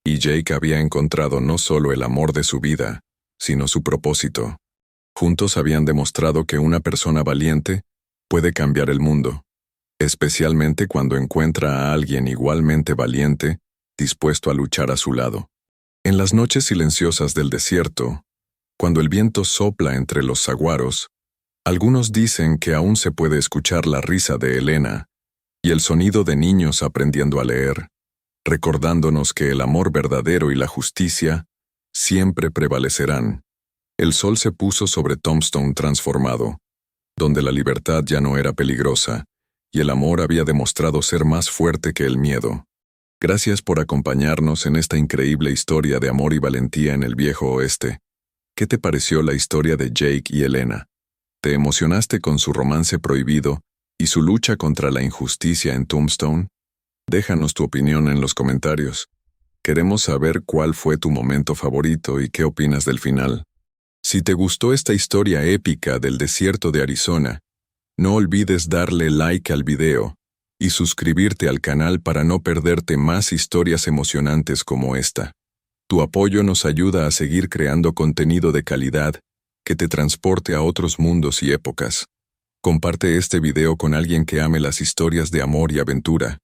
y Jake había encontrado no solo el amor de su vida, sino su propósito. Juntos habían demostrado que una persona valiente puede cambiar el mundo, especialmente cuando encuentra a alguien igualmente valiente, dispuesto a luchar a su lado. En las noches silenciosas del desierto, cuando el viento sopla entre los saguaros, algunos dicen que aún se puede escuchar la risa de Elena y el sonido de niños aprendiendo a leer, recordándonos que el amor verdadero y la justicia siempre prevalecerán. El sol se puso sobre Tombstone transformado, donde la libertad ya no era peligrosa y el amor había demostrado ser más fuerte que el miedo. Gracias por acompañarnos en esta increíble historia de amor y valentía en el viejo oeste. ¿Qué te pareció la historia de Jake y Elena? ¿Te emocionaste con su romance prohibido y su lucha contra la injusticia en Tombstone? Déjanos tu opinión en los comentarios. Queremos saber cuál fue tu momento favorito y qué opinas del final. Si te gustó esta historia épica del desierto de Arizona, no olvides darle like al video y suscribirte al canal para no perderte más historias emocionantes como esta. Tu apoyo nos ayuda a seguir creando contenido de calidad que te transporte a otros mundos y épocas. Comparte este video con alguien que ame las historias de amor y aventura.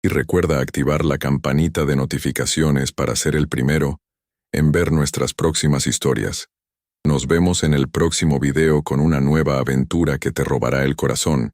Y recuerda activar la campanita de notificaciones para ser el primero en ver nuestras próximas historias. Nos vemos en el próximo video con una nueva aventura que te robará el corazón.